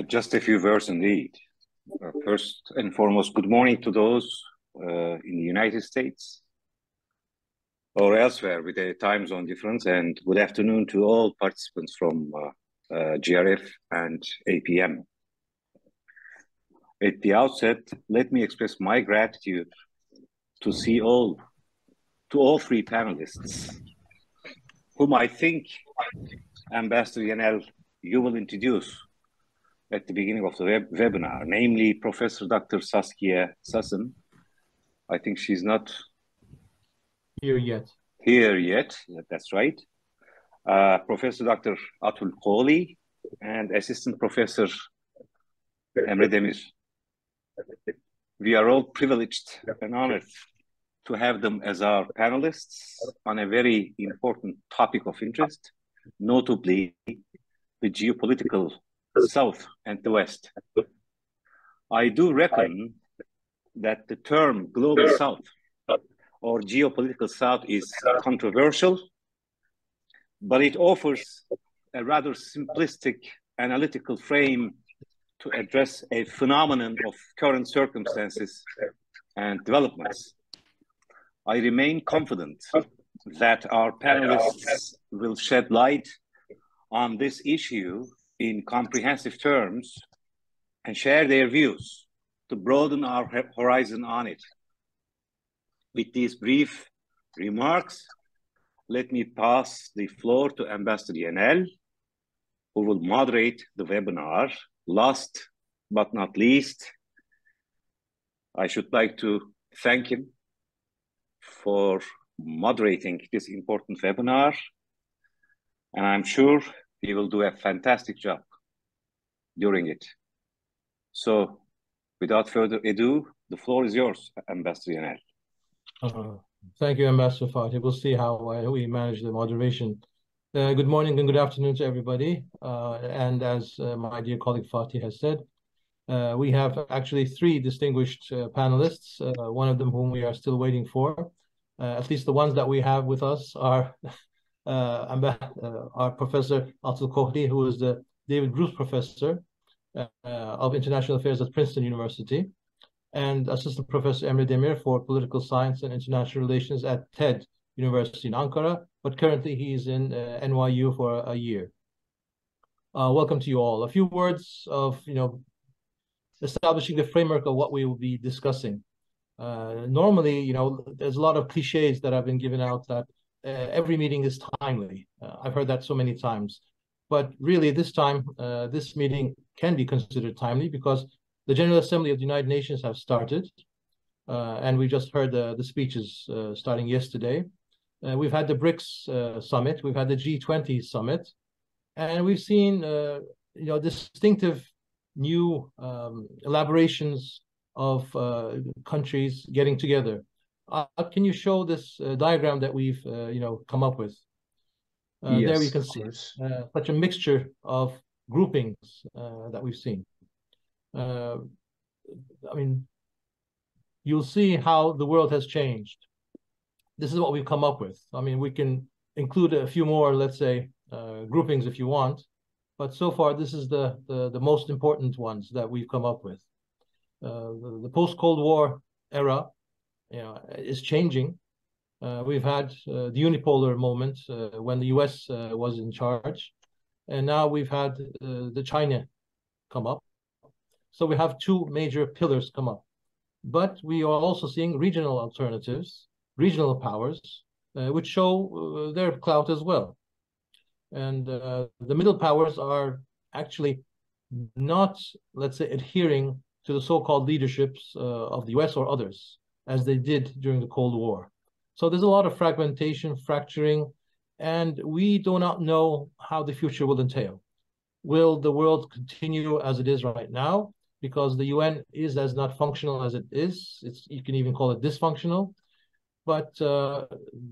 Just a few words indeed. First and foremost, good morning to those in the United States or elsewhere with a time zone difference, and good afternoon to all participants from GRF and APM. At the outset, let me express my gratitude to all three panelists, whom I think, Ambassador Yanel, you will introduce at the beginning of the webinar, namely Professor Dr. Saskia Sassen. I think she's not here yet. That's right. Professor Dr. Atul Kohli and Assistant Professor Emre Demir. We are all privileged and honored to have them as our panelists on a very important topic of interest, notably the geopolitical South and the West. I do reckon that the term Global South or geopolitical South is controversial, but it offers a rather simplistic analytical frame to address a phenomenon of current circumstances and developments. I remain confident that our panelists will shed light on this issue in comprehensive terms and share their views to broaden our horizon on it. With these brief remarks, let me pass the floor to Ambassador Yanel, who will moderate the webinar. Last but not least, I should like to thank him for moderating this important webinar, and I'm sure he will do a fantastic job during it. So, without further ado, the floor is yours, Ambassador Yanel. Thank you, Ambassador Fatih. We'll see how we manage the moderation. Good morning and good afternoon to everybody. And as my dear colleague Fatih has said, we have actually three distinguished panelists, one of them whom we are still waiting for. At least the ones that we have with us are our Professor Atul Kohli, who is the David Bruce Professor of International Affairs at Princeton University, and Assistant Professor Emre Demir for Political Science and International Relations at TED University in Ankara, but currently he's in NYU for a year. Welcome to you all. A few words of, establishing the framework of what we will be discussing. Normally, there's a lot of cliches that have been given out that every meeting is timely. I've heard that so many times, but really this time, this meeting can be considered timely because the General Assembly of the United Nations have started, and we just heard the speeches starting yesterday. We've had the BRICS summit, we've had the G20 summit, and we've seen distinctive new elaborations of countries getting together. Can you show this diagram that we've come up with? Yes, there you can see such a mixture of groupings that we've seen. I mean, you'll see how the world has changed. This is what we've come up with. I mean, we can include a few more, let's say, groupings if you want, but so far this is the most important ones that we've come up with. The post-Cold War era, is changing. We've had the unipolar moment when the US was in charge, and now we've had the China come up. So we have two major pillars come up, but we are also seeing regional alternatives, regional powers, which show their clout as well. And the middle powers are actually not, let's say, adhering to the so-called leaderships of the US or others, as they did during the Cold War. So there's a lot of fragmentation, fracturing, and we do not know how the future will entail. Will the world continue as it is right now? Because the UN is as not functional as it is. You can even call it dysfunctional. But the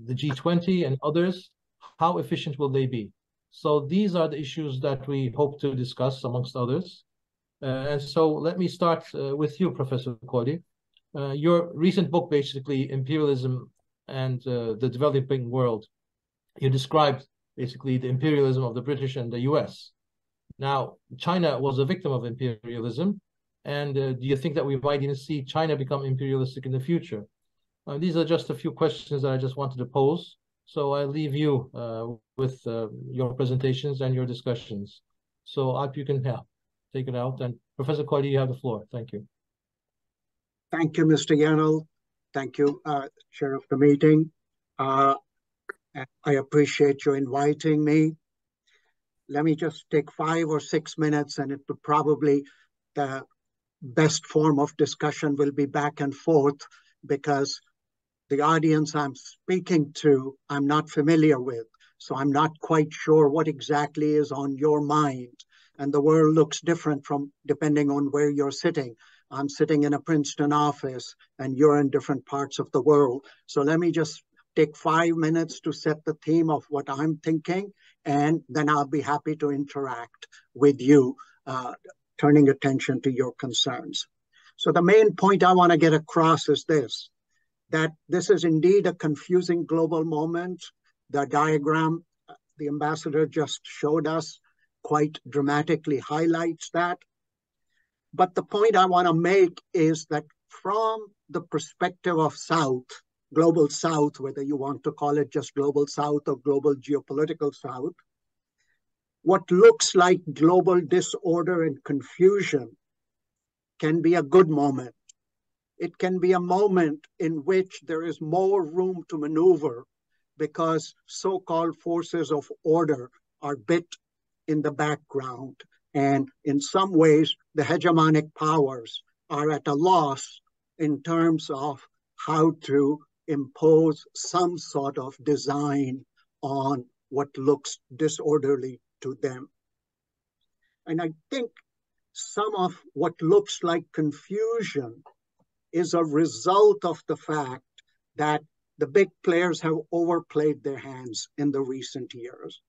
G20 and others, how efficient will they be? So these are the issues that we hope to discuss amongst others. And so let me start with you, Professor Kohli. Your recent book, basically, Imperialism and the Developing World, you described basically the imperialism of the British and the US. Now, China was a victim of imperialism, and do you think that we might even see China become imperialistic in the future? These are just a few questions that I just wanted to pose. So I leave you with your presentations and your discussions. So Alp, you can take it out. And Professor Coyle, you have the floor. Thank you. Thank you, Mr. Yanel. Thank you, Chair of the meeting. I appreciate you inviting me. Let me just take 5 or 6 minutes, and it would probably, the best form of discussion will be back and forth, because the audience I'm speaking to, I'm not familiar with. So I'm not quite sure what exactly is on your mind. And the world looks different from depending on where you're sitting. I'm sitting in a Princeton office and you're in different parts of the world. So let me just take 5 minutes to set the theme of what I'm thinking, and then I'll be happy to interact with you, turning attention to your concerns. So the main point I want to get across is this, that this is indeed a confusing global moment. The diagram the ambassador just showed us quite dramatically highlights that. But the point I want to make is that from the perspective of South, global South, whether you want to call it just global South or global geopolitical South, what looks like global disorder and confusion can be a good moment. It can be a moment in which there is more room to maneuver because so-called forces of order are a bit in the background. And in some ways, the hegemonic powers are at a loss in terms of how to impose some sort of design on what looks disorderly to them. And I think some of what looks like confusion is a result of the fact that the big players have overplayed their hands in the recent years.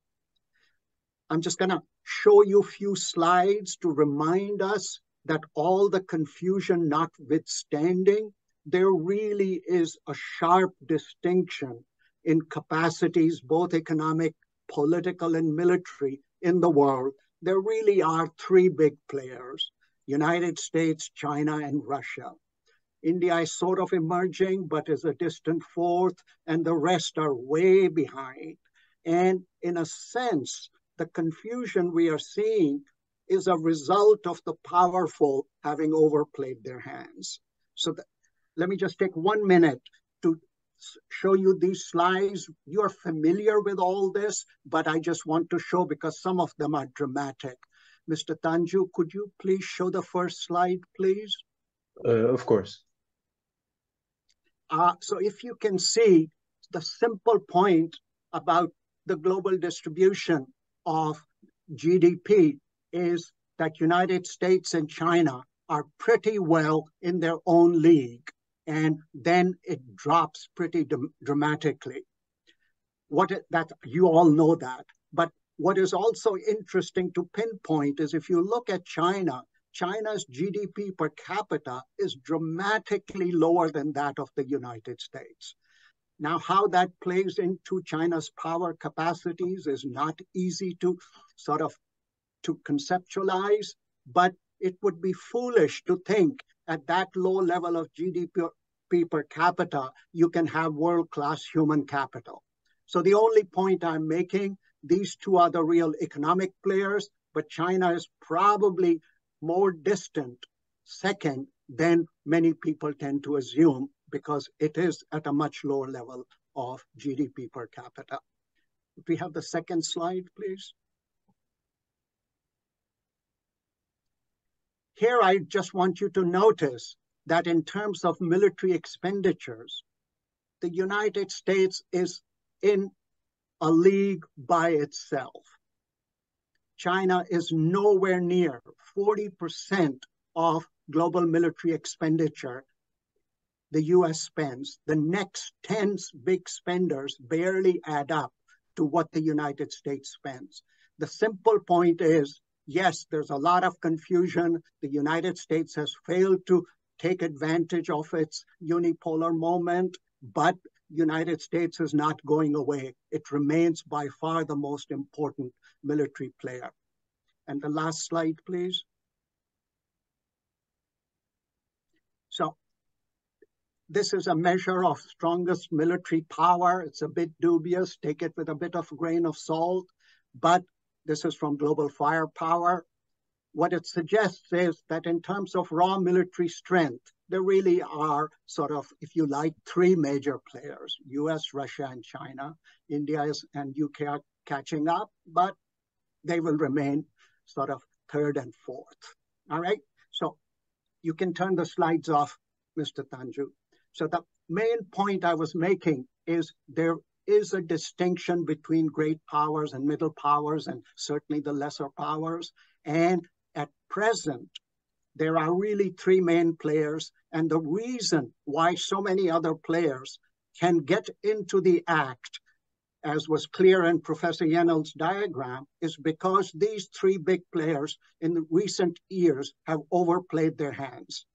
I'm just going to show you a few slides to remind us that all the confusion notwithstanding, there really is a sharp distinction in capacities, both economic, political, and military in the world. There really are 3 big players: United States, China, and Russia. India is sort of emerging, but is a distant fourth, and the rest are way behind. And in a sense, the confusion we are seeing is a result of the powerful having overplayed their hands. So let me just take 1 minute to show you these slides. You're familiar with all this, but I just want to show because some of them are dramatic. Mr. Tanju, could you please show the first slide, please? Of course. So if you can see, the simple point about the global distribution of GDP is that United States and China are pretty well in their own league, and then it drops pretty dramatically. That you all know that. But what is also interesting to pinpoint is if you look at China, China's GDP per capita is dramatically lower than that of the United States. Now, how that plays into China's power capacities is not easy to sort of to conceptualize, but it would be foolish to think at that low level of GDP per capita, you can have world-class human capital. So the only point I'm making, these 2 are the real economic players, but China is probably more distant second than many people tend to assume, because it is at a much lower level of GDP per capita. If we have the second slide, please. Here, I just want you to notice that in terms of military expenditures, the United States is in a league by itself. China is nowhere near 40% of global military expenditure the US spends. The next 10 big spenders barely add up to what the United States spends. The simple point is, yes, there's a lot of confusion. The United States has failed to take advantage of its unipolar moment, but United States is not going away. It remains by far the most important military player. And the last slide, please. So this is a measure of strongest military power. It's a bit dubious. Take it with a bit of a grain of salt, but this is from Global Firepower. What it suggests is that in terms of raw military strength, there really are sort of, if you like, three major players: US, Russia, and China. India and UK are catching up, but they will remain sort of third and fourth. All right, so you can turn the slides off, Mr. Tanju. So the main point I was making is there is a distinction between great powers and middle powers, and certainly the lesser powers. And at present, there are really three main players. And the reason why so many other players can get into the act, as was clear in Professor Yenal's diagram, is because these three big players in the recent years have overplayed their hands.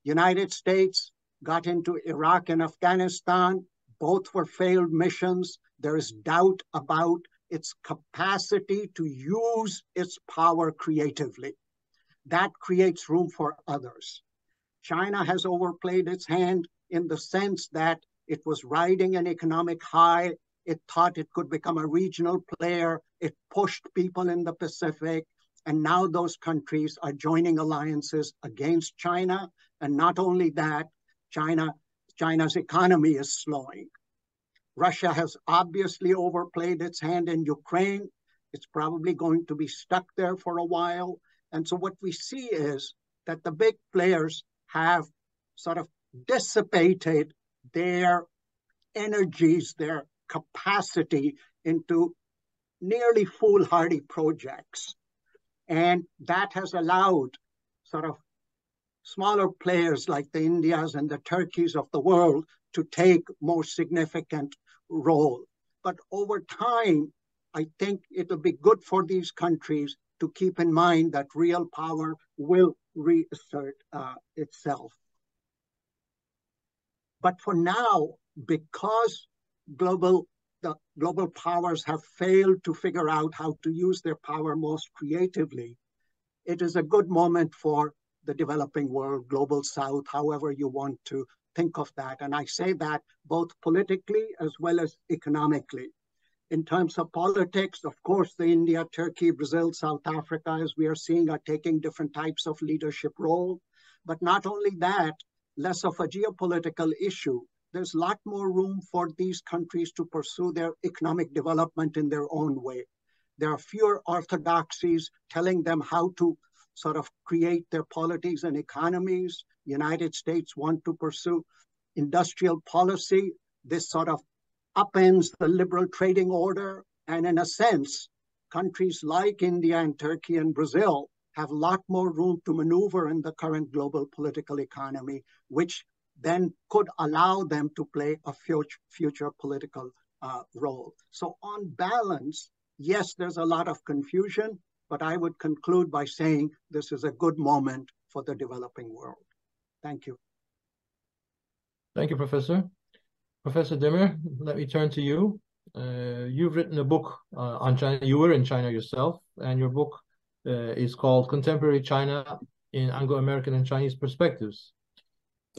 United States got into Iraq and Afghanistan. Both were failed missions. There is doubt about its capacity to use its power creatively. That creates room for others. China has overplayed its hand in the sense that it was riding an economic high. It thought it could become a regional player. It pushed people in the Pacific. And now those countries are joining alliances against China. And not only that, China's economy is slowing. Russia has obviously overplayed its hand in Ukraine. It's probably going to be stuck there for a while. And so what we see is that the big players have sort of dissipated their energies, their capacity into nearly foolhardy projects. And that has allowed sort of smaller players like the Indias and the Turkeys of the world to take more significant role. But over time, I think it'll be good for these countries to keep in mind that real power will reassert itself. But for now, because the global powers have failed to figure out how to use their power most creatively, it is a good moment for the developing world, global south, however you want to think of that. And I say that both politically as well as economically. In terms of politics, of course, the India, Turkey, Brazil, South Africa, as we are seeing, are taking different types of leadership role. But not only that, less of a geopolitical issue. There's a lot more room for these countries to pursue their economic development in their own way. There are fewer orthodoxies telling them how to sort of create their polities and economies. United States want to pursue industrial policy. This sort of upends the liberal trading order. And in a sense, countries like India and Turkey and Brazil have a lot more room to maneuver in the current global political economy, which then could allow them to play a future political role. So on balance, yes, there's a lot of confusion, but I would conclude by saying this is a good moment for the developing world. Thank you. Thank you, Professor. Professor Demir, let me turn to you. You've written a book on China. You were in China yourself, and your book is called Contemporary China in Anglo-American and Chinese Perspectives.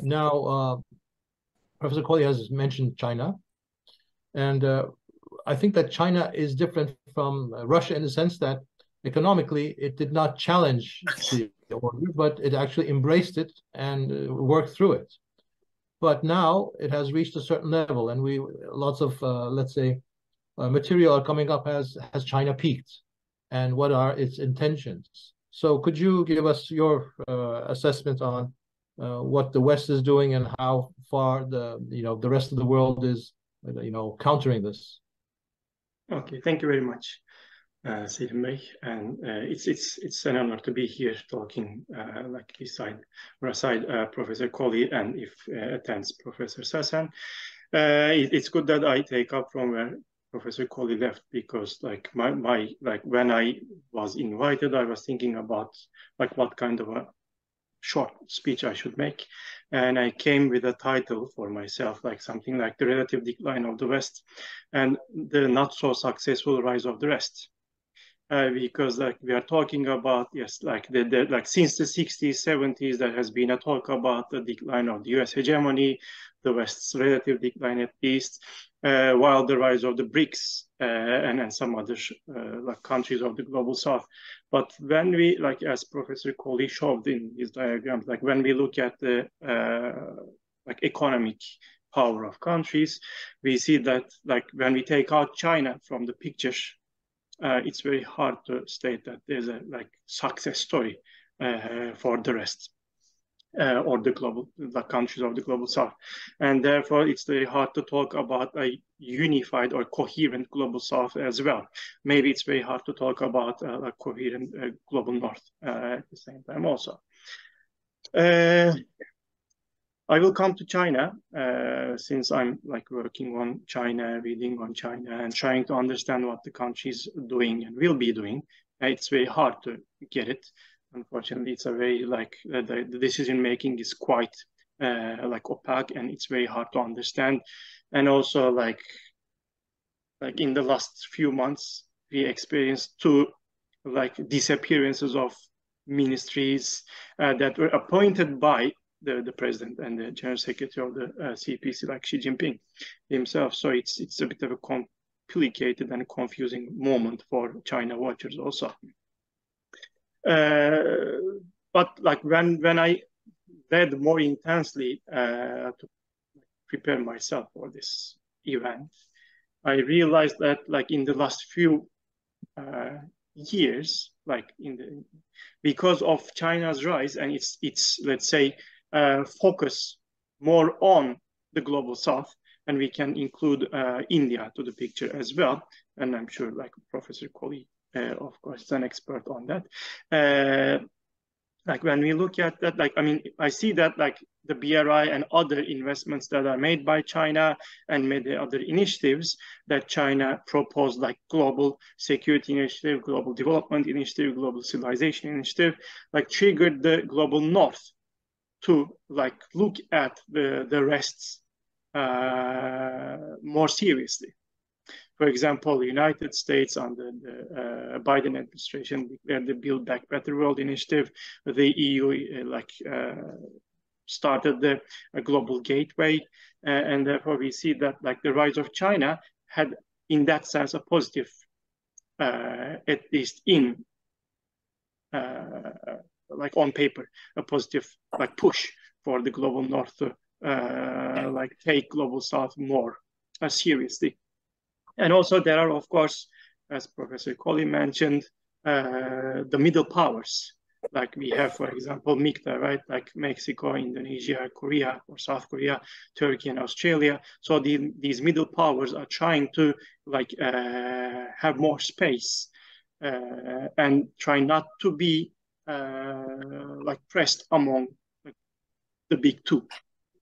Now, Professor Kohli has mentioned China, and I think that China is different from Russia in the sense that economically it did not challenge the order, but it actually embraced it and worked through it. But now it has reached a certain level, and lots of let's say material are coming up. Has China peaked, and what are its intentions? So could you give us your assessment on what the West is doing and how far the rest of the world is countering this? Okay, thank you very much, Selim Bey, and it's an honor to be here talking like beside Professor Kohli, and if attends Professor Sasan. It's good that I take up from where Professor Kohli left, because like when I was invited, I was thinking about like what kind of a short speech I should make, and I came with a title for myself, like something like The Relative Decline of the West and the Not So Successful Rise of the Rest. because like we are talking about, yes, like like since the 60s, 70s, there has been a talk about the decline of the US hegemony, the West's relative decline at least, while the rise of the BRICS and some other like countries of the global South. But when we, like as Professor Coley showed in his diagrams, like when we look at the like economic power of countries, we see that like when we take out China from the picture, it's very hard to state that there's a like success story for the rest or the countries of the global South, and therefore it's very hard to talk about a unified or coherent global South as well. Maybe it's very hard to talk about a coherent global North at the same time also. I will come to China since I'm like working on China, reading on China, and trying to understand what the country is doing and will be doing. It's very hard to get it. Unfortunately, it's a very like the decision making is quite like opaque, and it's very hard to understand. And also like in the last few months, we experienced two like disappearances of ministries that were appointed by the president and the general secretary of the CPC, like Xi Jinping himself. So it's a bit of a complicated and confusing moment for China watchers also. But like when I read more intensely to prepare myself for this event, I realized that like in the last few years, like because of China's rise and its let's say focus more on the global South, and we can include India to the picture as well. And I'm sure like Professor Coley, of course, is an expert on that. Like when we look at that, like, I mean, I see that like the BRI and other investments that are made by China and many other initiatives that China proposed, like global security initiative, global development initiative, global civilization initiative, like triggered the global North to like look at the rests more seriously. For example, the United States under the Biden administration declared the Build Back Better World initiative. The EU started the global gateway, and therefore we see that like the rise of China had, in that sense, a positive, at least in like on paper, a positive like push for the global North to like take global South more seriously. And also there are, of course, as Professor Coley mentioned, the middle powers. Like we have, for example, MICTA, right? Like Mexico, Indonesia, Korea, or South Korea, Turkey, and Australia. So these middle powers are trying to like have more space and try not to be like pressed among like, the big two,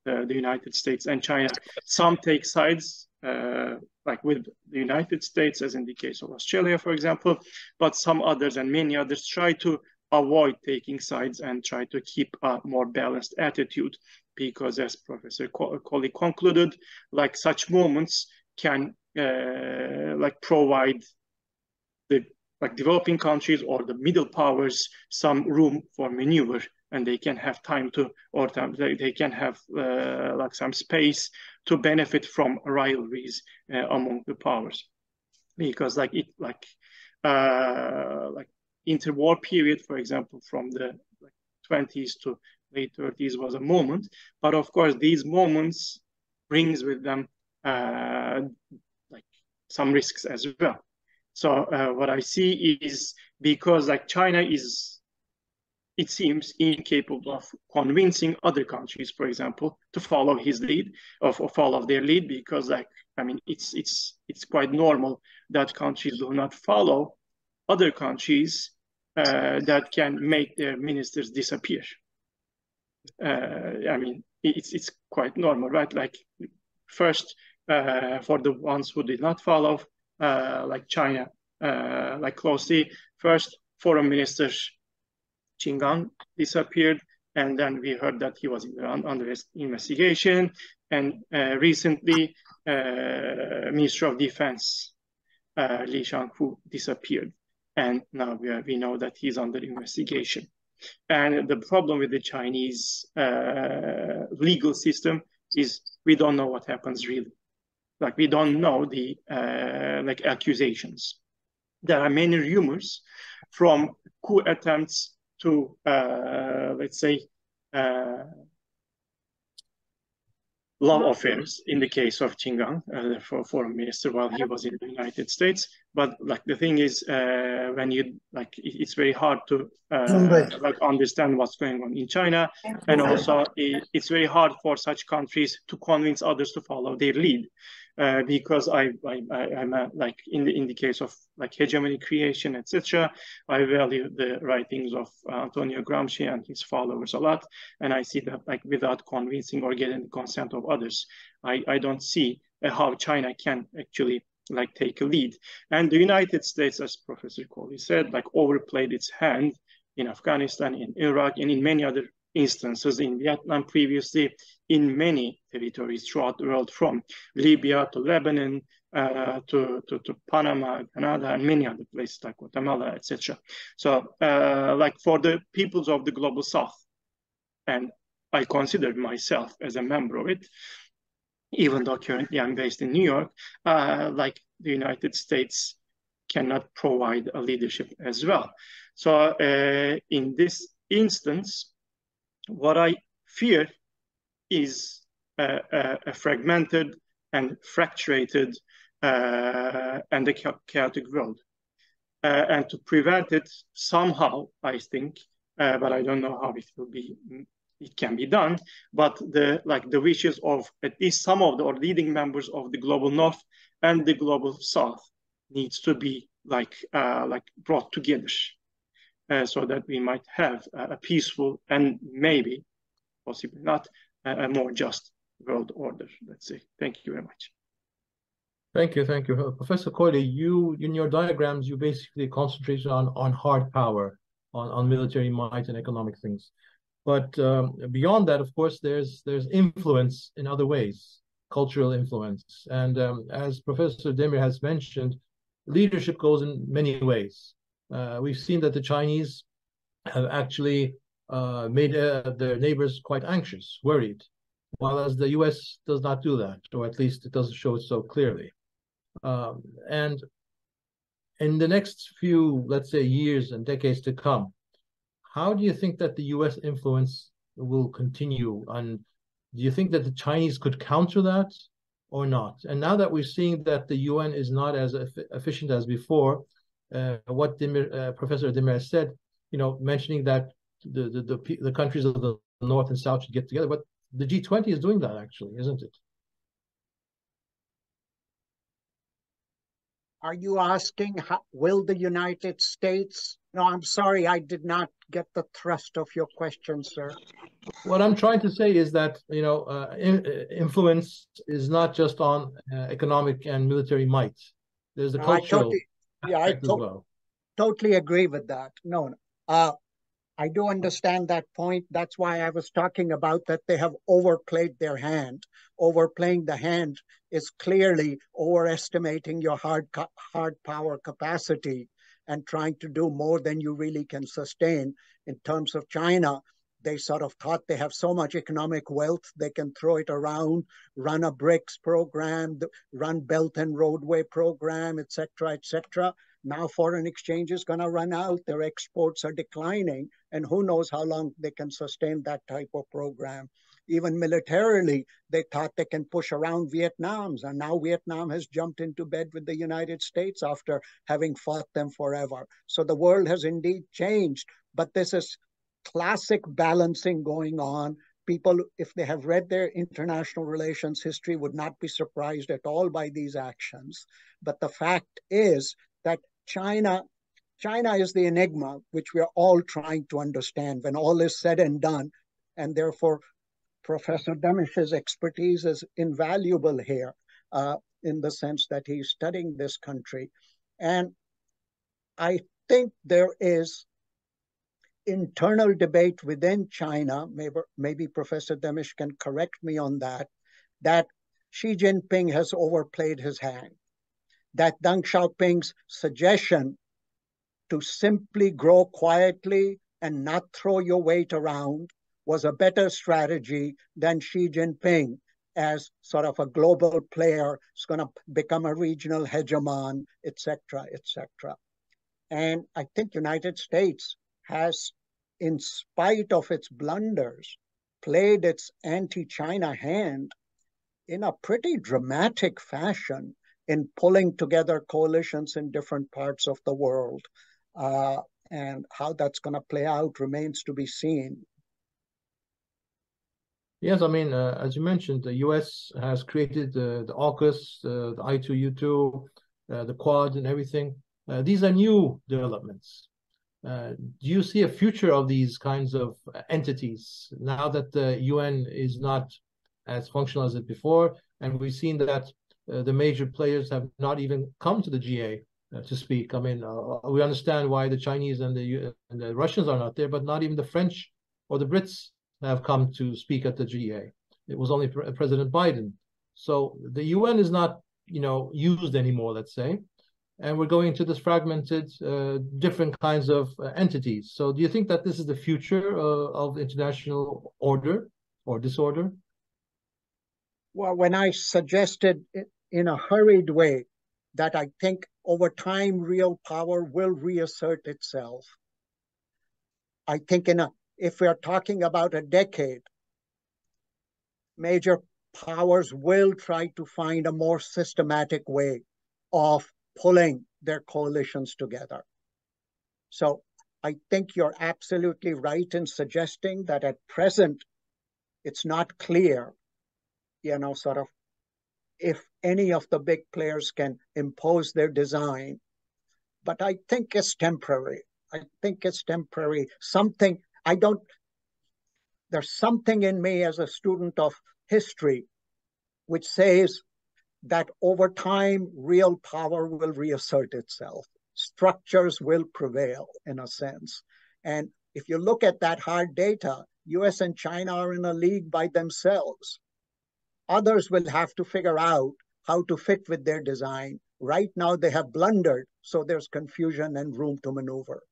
the United States and China. Some take sides, like with the United States, as in the case of Australia, for example, but some others and many others try to avoid taking sides and try to keep a more balanced attitude, because as Professor Coley concluded, like such moments can like provide the like developing countries or the middle powers some room for maneuver, and they can have time to, or they can have like some space to benefit from rivalries among the powers, because like interwar period, for example, from the 20s to late 30s was a moment, but of course these moments brings with them like some risks as well. So what I see is, because like China is, it seems, incapable of convincing other countries, for example, to follow his lead, or follow their lead, because like, I mean, it's quite normal that countries do not follow other countries that can make their ministers disappear. I mean, it's quite normal, right? Like first, for the ones who did not follow, like China, like closely, first foreign minister Qin Gang disappeared, and then we heard that he was under investigation, and recently Minister of Defense Li Shangfu disappeared. and now we know that he's under investigation. And the problem with the Chinese legal system is we don't know what happens really. Like we don't know the like accusations. There are many rumors from coup attempts to let's say love affairs in the case of Qin Gang, the foreign minister, while he was in the United States. But like the thing is, when you like, it's very hard to like understand what's going on in China, and also it's very hard for such countries to convince others to follow their lead. Because I'm like in the case of like hegemony creation, etc. I value the writings of Antonio Gramsci and his followers a lot, and I see that like without convincing or getting the consent of others, I don't see how China can actually like take a lead. And the United States, as Professor Coley said, like overplayed its hand in Afghanistan, in Iraq, and in many other instances in Vietnam previously, in many territories throughout the world, from Libya to Lebanon to Panama, Canada, and many other places like Guatemala, etc. So like for the peoples of the global South, and I consider myself as a member of it, even though currently I'm based in New York, like the United States cannot provide a leadership as well. So in this instance, what I fear is a fragmented and fractured and a chaotic world. And to prevent it somehow, I think, but I don't know how it can be done, but the wishes of at least some of the or leading members of the global North and the global South needs to be like brought together. So that we might have a peaceful and maybe, possibly not, a more just world order, let's say. Thank you very much. Thank you. Professor Coley, you, in your diagrams, you basically concentrate on hard power, on military might and economic things. But beyond that, of course, there's influence in other ways, cultural influence. And as Professor Demir has mentioned, leadership goes in many ways. We've seen that the Chinese have actually made their neighbors quite anxious, worried, while as the US does not do that, or at least it doesn't show it so clearly. And in the next few, let's say, years and decades to come, how do you think that the US influence will continue? And do you think that the Chinese could counter that or not? And now that we're seeing that the UN is not as efficient as before, what Professor Demir has said, mentioning that the countries of the North and South should get together, but the G20 is doing that actually, isn't it? Are you asking, will the United States? No, I'm sorry, I did not get the thrust of your question, sir. What I'm trying to say is that, influence is not just on economic and military might. There's a cultural aspect as well. Totally agree with that. No, I do understand that point. That's why I was talking about that they have overplayed their hand. Overplaying the hand is clearly overestimating your hard power capacity and trying to do more than you really can sustain. In terms of China, they sort of thought they have so much economic wealth, they can throw it around, run a BRICS program, run Belt and Roadway program, et cetera, et cetera. Now foreign exchange is going to run out, their exports are declining, and who knows how long they can sustain that type of program. Even militarily, they thought they can push around Vietnam, and now Vietnam has jumped into bed with the United States after having fought them forever. So the world has indeed changed, but this is classic balancing going on. People, if they have read their international relations history, would not be surprised at all by these actions. But the fact is that China is the enigma which we are all trying to understand when all is said and done. And therefore, Professor Demir's expertise is invaluable here in the sense that he's studying this country. And I think there is internal debate within China, maybe Professor Demish can correct me on that Xi Jinping has overplayed his hand, that Deng Xiaoping's suggestion to simply grow quietly and not throw your weight around was a better strategy than Xi Jinping as sort of a global player is going to become a regional hegemon, etc., etc. And I think United States has, in spite of its blunders, played its anti-China hand in a pretty dramatic fashion in pulling together coalitions in different parts of the world. And how that's going to play out remains to be seen. Yes, I mean, as you mentioned, the U.S. has created the AUKUS, the I2U2, the Quad and everything. These are new developments. Do you see a future of these kinds of entities now that the UN is not as functional as it before? And we've seen that the major players have not even come to the GA to speak. I mean, we understand why the Chinese and the Russians are not there, but not even the French or the Brits have come to speak at the GA. It was only President Biden. So the UN is not, used anymore, let's say. And we're going to this fragmented, different kinds of entities. So do you think that this is the future of international order or disorder? Well, when I suggested in a hurried way that I think over time real power will reassert itself, I think if we're talking about a decade, major powers will try to find a more systematic way of pulling their coalitions together. So I think you're absolutely right in suggesting that at present, it's not clear, sort of if any of the big players can impose their design. But I think it's temporary. I think it's temporary. There's something in me as a student of history which says that over time, real power will reassert itself. Structures will prevail in a sense. And if you look at that hard data, US and China are in a league by themselves. Others will have to figure out how to fit with their design. Right now, they have blundered, so there's confusion and room to maneuver.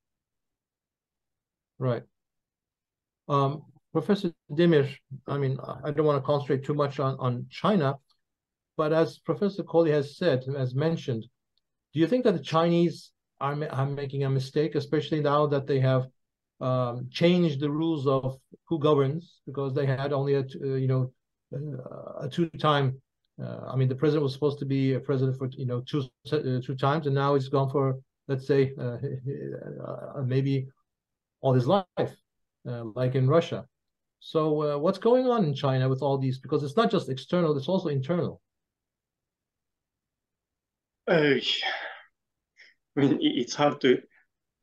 Right. Professor Demir, I mean, I don't want to concentrate too much on China, but as Professor Kohli has mentioned, do you think that the Chinese are making a mistake, especially now that they have changed the rules of who governs, because they had only a two-time. I mean, the president was supposed to be a president for two times, and now he's gone for, let's say, maybe all his life, like in Russia. So what's going on in China with all these? Because it's not just external; it's also internal. I mean, it's hard to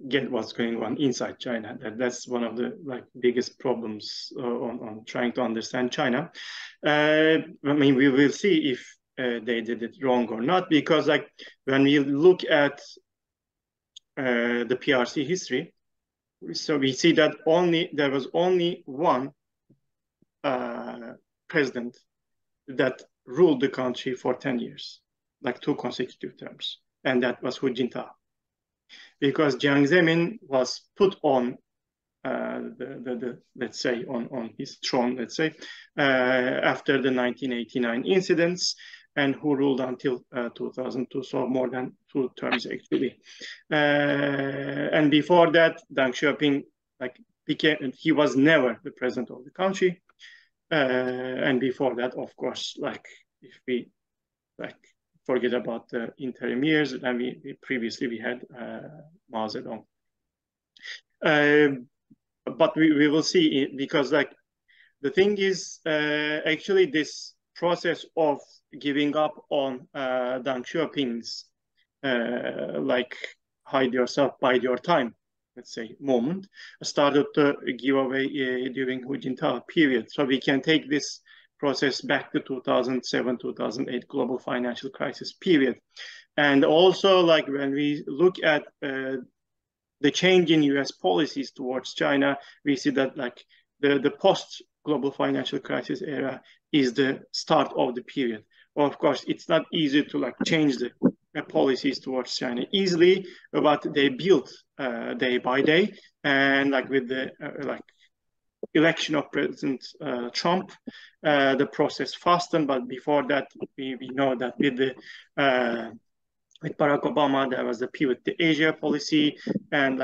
get what's going on inside China. That's one of the biggest problems on trying to understand China. I mean, we will see if they did it wrong or not, because when we look at the PRC history, so we see that there was only one president that ruled the country for 10 years, 2 consecutive terms, and that was Hu Jintao. Because Jiang Zemin was put on let's say on his throne, let's say, after the 1989 incidents, and who ruled until 2002, so more than 2 terms actually. And before that, Deng Xiaoping he was never the president of the country. And before that, of course, if we forget about the interim years, then we previously had Mao Zedong. But we will see, because the thing is, actually this process of giving up on Deng Xiaoping's hide yourself, bide your time, let's say, moment, started to give away during Hu Jintao period. So we can take this process back to 2007, 2008 global financial crisis period. And also, when we look at the change in US policies towards China, we see that the post-global financial crisis era is the start of the period. Of course, it's not easy to change the policies towards China easily, but they built day by day. And like with the election of President Trump, the process fastened. But before that, we know that with Barack Obama, there was the pivot to Asia policy and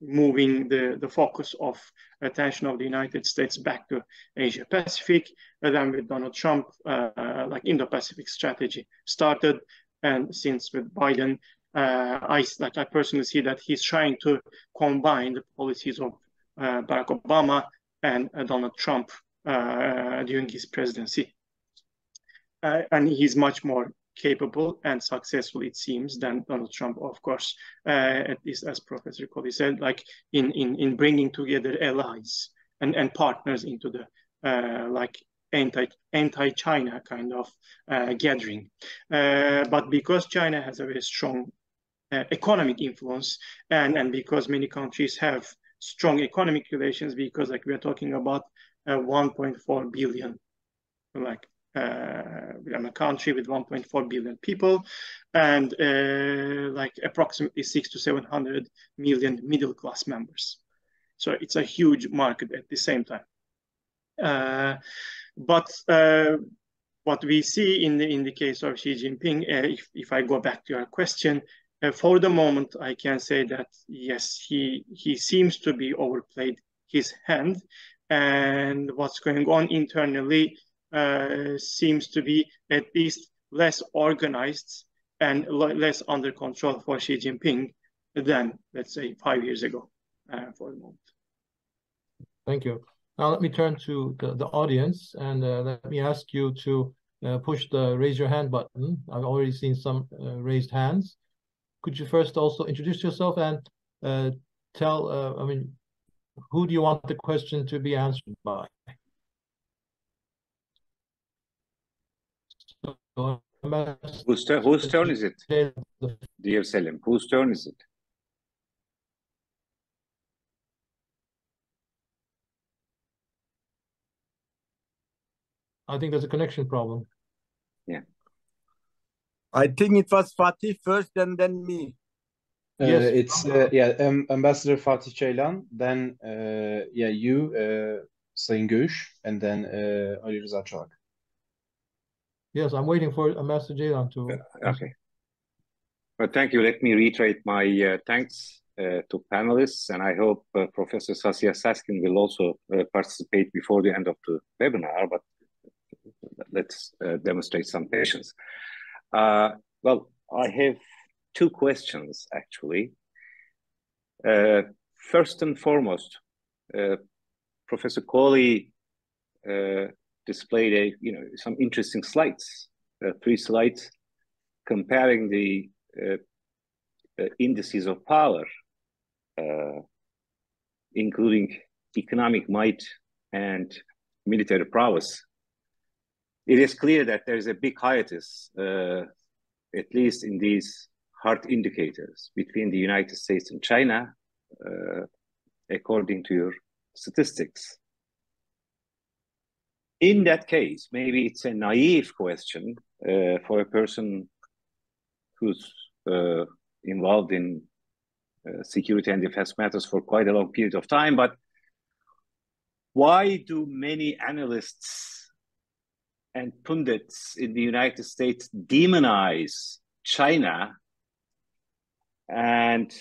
moving the focus of attention of the United States back to Asia Pacific. And then with Donald Trump, Indo-Pacific strategy started. And since with Biden, I personally see that he's trying to combine the policies of Barack Obama and Donald Trump during his presidency. And he's much more capable and successful, it seems, than Donald Trump, of course, at least as Professor Coley said, like in bringing together allies and partners into the anti-China kind of gathering. But because China has a very strong economic influence, and because many countries have strong economic relations, because like we are talking about 1.4 billion, I'm a country with 1.4 billion people, and approximately 600 to 700 million middle class members. So it's a huge market at the same time. But what we see in the case of Xi Jinping, if I go back to your question, for the moment I can say that yes, he seems to be overplayed his hand, and what's going on internally seems to be at least less organized and less under control for Xi Jinping than, let's say, 5 years ago for the moment. Thank you. Now let me turn to the audience, and let me ask you to push the raise your hand button. I've already seen some raised hands. Could you first also introduce yourself and tell, who do you want the question to be answered by? Whose turn is it? Dear Selim, whose turn is it? I think there's a connection problem. Yeah. I think it was Fatih first and then me. Yes. It's Ambassador Fatih Ceylan, then you, Sayın Göğüş, and then Ali Rıza Çolak. Yes, I'm waiting for Ambassador Ceylan to... Okay. Well, thank you. Let me reiterate my thanks to panelists, and I hope Professor Saskia Saskin will also participate before the end of the webinar, but let's demonstrate some patience. Well, I have two questions, actually. First and foremost, Professor Coley displayed some interesting slides, 3 slides comparing the indices of power, including economic might and military prowess. It is clear that there is a big hiatus, at least in these hard indicators, between the United States and China, according to your statistics. In that case, maybe it's a naive question for a person who's involved in security and defense matters for quite a long period of time, but why do many analysts and pundits in the United States demonize China and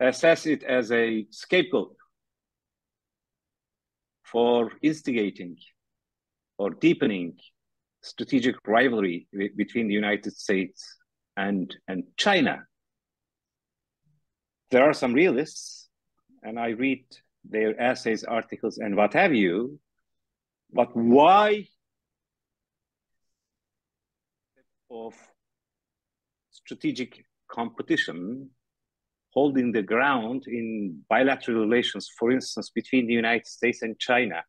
assess it as a scapegoat for instigating or deepening strategic rivalry between the United States and China? There are some realists, and I read their essays, articles, and what have you, but why of strategic competition holding the ground in bilateral relations, for instance, between the United States and China?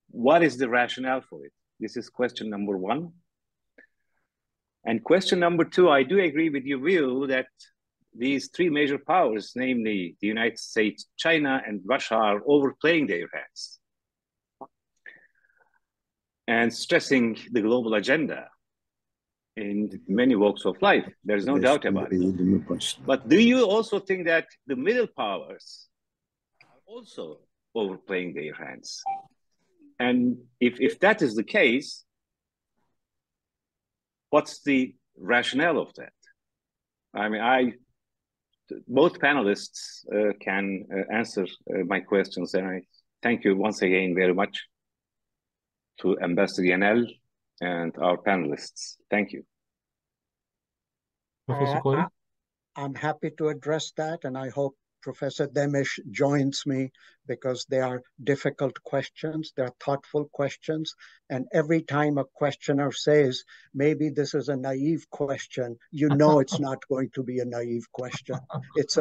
What is the rationale for it? This is question number 1. And question number 2, I do agree with your view that these 3 major powers, namely the United States, China, and Russia, are overplaying their hands and stressing the global agenda. in many walks of life. There's no doubt about it. But do you also think that the middle powers are also overplaying their hands? And if that is the case, what's the rationale of that? I mean, both panelists can answer my questions, and I thank you once again very much to Ambassador Yanel and our panelists. Thank you. Professor Kohli? I'm happy to address that, and I hope Professor Demiş joins me, because they are difficult questions, they're thoughtful questions, and every time a questioner says, maybe this is a naive question, you know it's not going to be a naive question. It's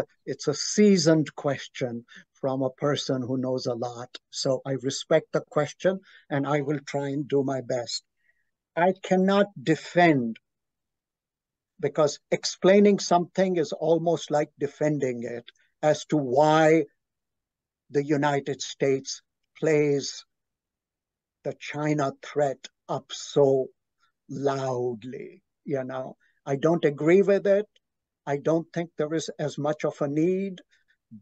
a seasoned question from a person who knows a lot. So I respect the question, and I will try and do my best. I cannot defend, because explaining something is almost like defending it, as to why the United States plays the China threat up so loudly. You know, I don't agree with it. I don't think there is as much of a need,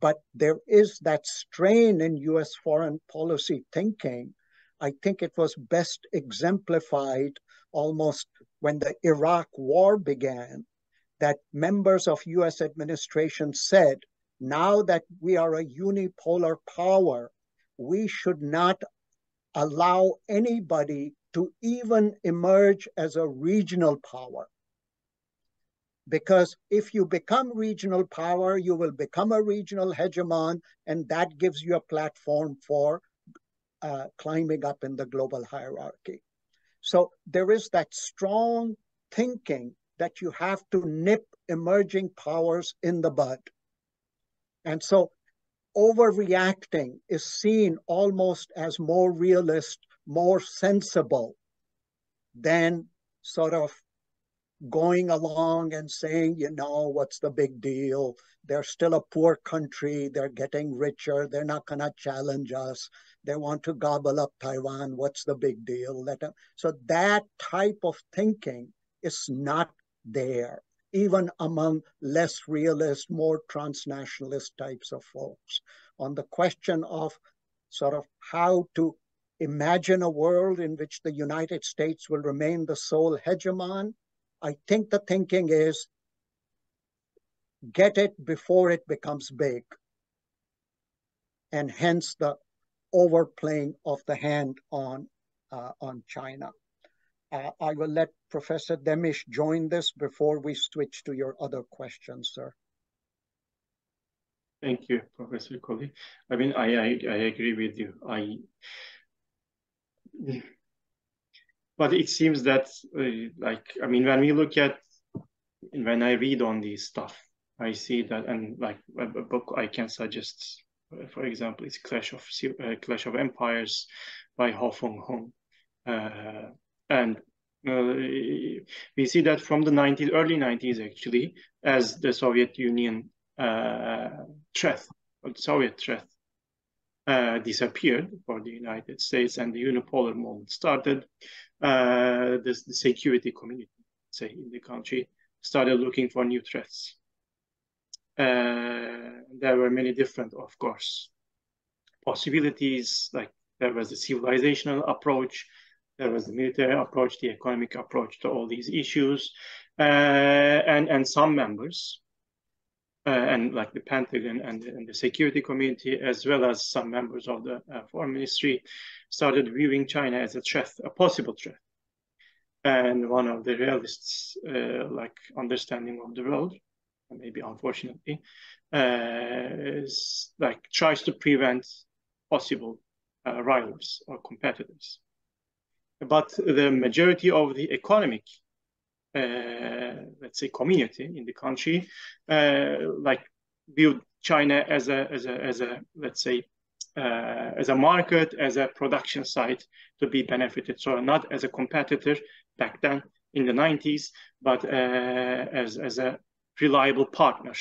but there is that strain in US foreign policy thinking. I think it was best exemplified almost when the Iraq war began, that members of US administration said, now that we are a unipolar power, we should not allow anybody to even emerge as a regional power. Because if you become regional power, you will become a regional hegemon, and that gives you a platform for climbing up in the global hierarchy. So there is that strong thinking that you have to nip emerging powers in the bud. And so overreacting is seen almost as more realist, more sensible than sort of going along and saying, you know, what's the big deal? They're still a poor country. They're getting richer. They're not going to challenge us. They want to gobble up Taiwan. What's the big deal? So that type of thinking is not there, even among less realist, more transnationalist types of folks. On the question of sort of how to imagine a world in which the United States will remain the sole hegemon, I think the thinking is get it before it becomes big, and hence the overplaying of the hand on China. I will let Professor Demiş join this before we switch to your other questions, sir. Thank you, Professor Kohli. I mean, I agree with you. But it seems that, I mean, when I read on these stuff, I see that, and like a book I can suggest, for example, is Clash of Empires by Ho Fung Hung. And we see that from the early 90s, actually, as the Soviet Union Soviet threat disappeared for the United States and the unipolar moment started, the security community, say, in the country started looking for new threats. There were many different, of course, possibilities. Like there was the civilizational approach, there was the military approach, the economic approach to all these issues, and some members, and like the Pentagon and the security community, as well as some members of the foreign ministry, started viewing China as a threat, a possible threat. And one of the realists, like understanding of the world, maybe unfortunately, is like tries to prevent possible rivals or competitors. But the majority of the economic, let's say, community in the country, like viewed China as a let's say as a market, as a production site to be benefited. So not as a competitor back then in the 90s, but as a reliable partner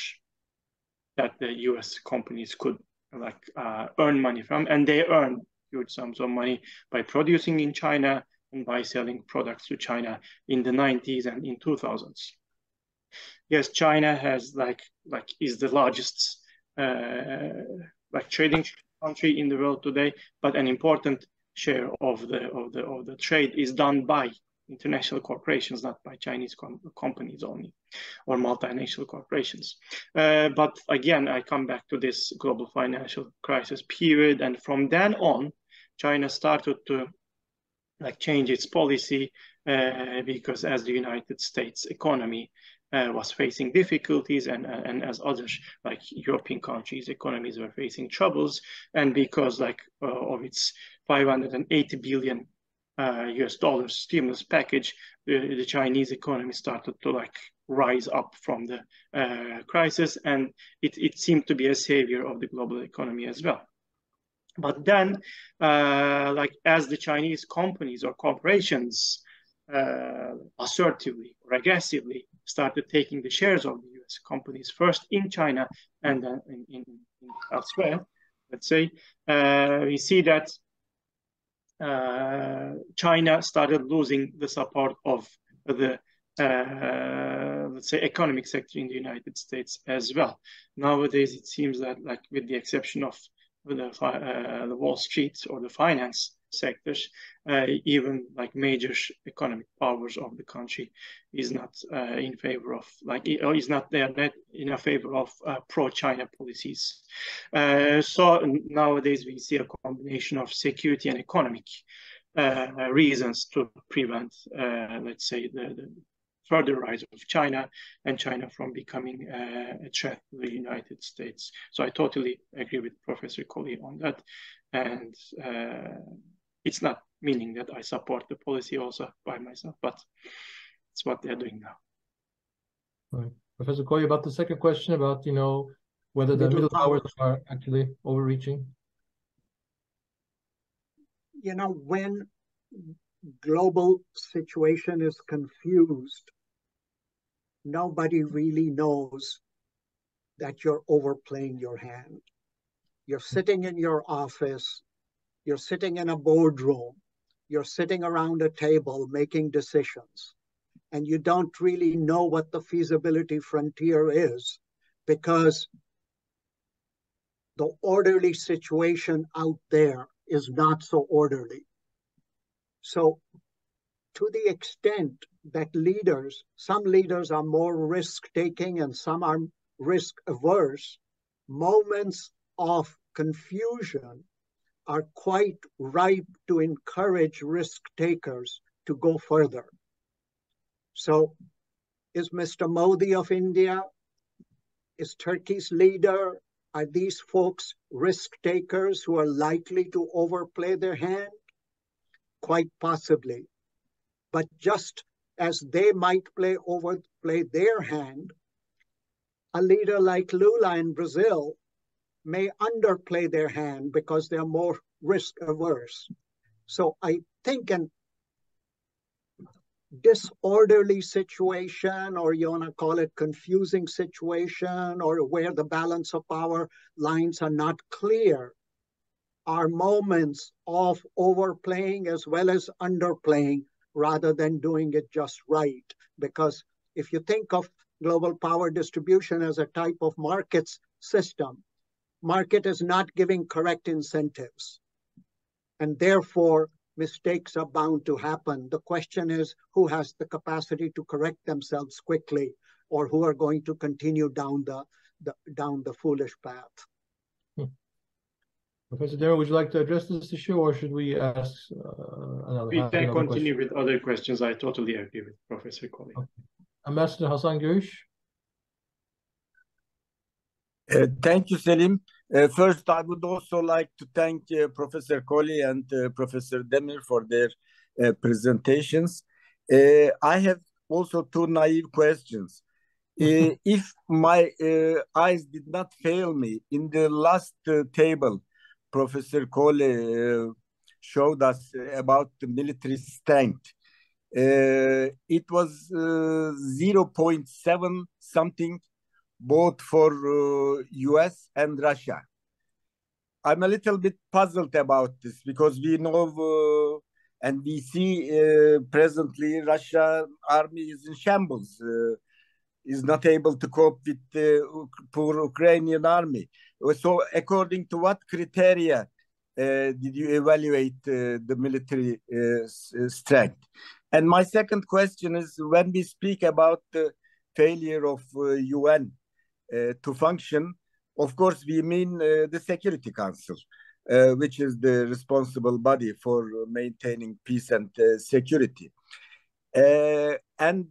that the US companies could like earn money from, and they earn huge sums of money by producing in China, and by selling products to China in the 90s and in 2000s. Yes, China has is the largest trading country in the world today, but an important share of the trade is done by international corporations, not by Chinese companies only, or multinational corporations. But again, I come back to this global financial crisis period, and from then on, China started to change its policy because as the United States economy was facing difficulties, and as others like European countries' economies were facing troubles, and because of its 580 billion US dollars stimulus package, the Chinese economy started to rise up from the crisis, and it seemed to be a savior of the global economy as well. But then, as the Chinese companies or corporations assertively or aggressively started taking the shares of the US companies, first in China and then in elsewhere, let's say, we see that China started losing the support of the let's say economic sector in the United States as well. Nowadays, it seems that with the exception of the Wall Street or the finance sectors, even major economic powers of the country is not in favor of or is not in favor of pro-China policies. So nowadays we see a combination of security and economic reasons to prevent, let's say, the further rise of China and China from becoming a threat to the United States. So I totally agree with Professor Colley on that. And it's not meaning that I support the policy also by myself, but it's what they're doing now. Right. Professor Colley, about the second question about, whether the middle powers are actually overreaching. When global situation is confused, nobody really knows that you're overplaying your hand. You're sitting in your office, you're sitting in a boardroom, you're sitting around a table making decisions, and you don't really know what the feasibility frontier is because the orderly situation out there is not so orderly. So to the extent that some leaders are more risk-taking and some are risk-averse, moments of confusion are quite ripe to encourage risk-takers to go further. So is Mr. Modi of India, is Turkey's leader, are these folks risk-takers who are likely to overplay their hand? Quite possibly. But just as they might overplay their hand, a leader like Lula in Brazil may underplay their hand because they're more risk-averse. So I think an disorderly situation, or you want to call it confusing situation, or where the balance of power lines are not clear, are moments of overplaying as well as underplaying rather than doing it just right. Because if you think of global power distribution as a type of markets system, market is not giving correct incentives. And therefore, mistakes are bound to happen. The question is who has the capacity to correct themselves quickly, or who are going to continue down the foolish path. Professor Demir, would you like to address this issue, or should we ask another? We can continue with other questions. I totally agree with Professor Colley. Okay. Ambassador Hasan Göğüş. Thank you, Selim. First, I would also like to thank Professor Colley and Professor Demir for their presentations. I have also two naive questions. If my eyes did not fail me, in the last table, Professor Colley showed us about the military strength. It was 0.7 something, both for US and Russia. I'm a little bit puzzled about this because we know And we see presently Russia army is in shambles, is not able to cope with the poor Ukrainian army. So according to what criteria did you evaluate the military strength? And my second question is, when we speak about the failure of UN to function, of course, we mean the Security Council, which is the responsible body for maintaining peace and security. And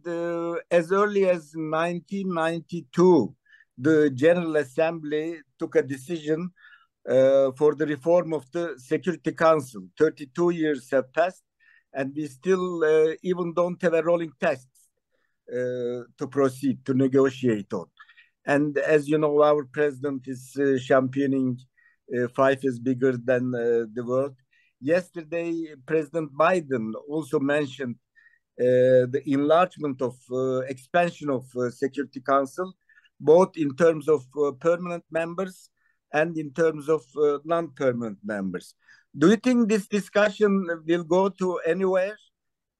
as early as 1992, the General Assembly took a decision for the reform of the Security Council. 32 years have passed, and we still even don't have a rolling text to proceed to negotiate on. And as you know, our president is championing 5 is bigger than the world. Yesterday, President Biden also mentioned the enlargement of expansion of Security Council, both in terms of permanent members and in terms of non-permanent members. Do you think this discussion will go to anywhere?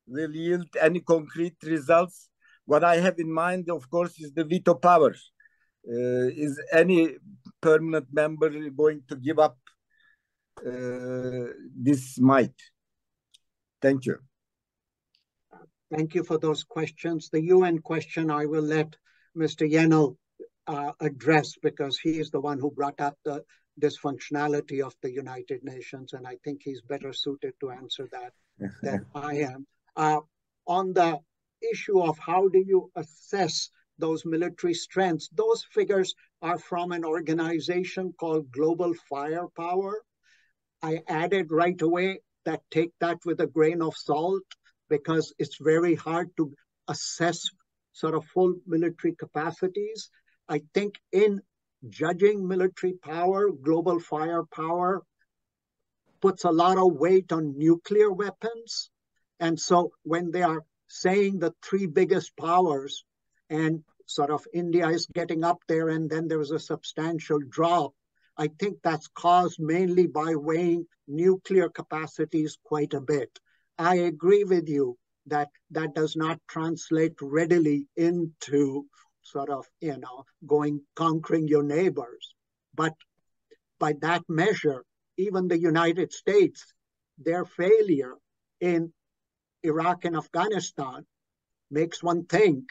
Will yield any concrete results? What I have in mind, of course, is the veto power. Is any permanent member going to give up this might? Thank you. Thank you for those questions. The UN question I will let Mr. Yenal address, because he is the one who brought up the dysfunctionality of the United Nations, and I think he's better suited to answer that than I am. On the issue of how do you assess those military strengths, those figures are from an organization called Global Firepower. I added right away that take that with a grain of salt, because it's very hard to assess sort of full military capacities. I think in judging military power, Global Firepower puts a lot of weight on nuclear weapons. And so when they are saying the 3 biggest powers, and sort of India is getting up there, and then there's a substantial drop, I think that's caused mainly by weighing nuclear capacities quite a bit. I agree with you that that does not translate readily into sort of, conquering your neighbors. But by that measure, even the United States, their failure in Iraq and Afghanistan makes one think,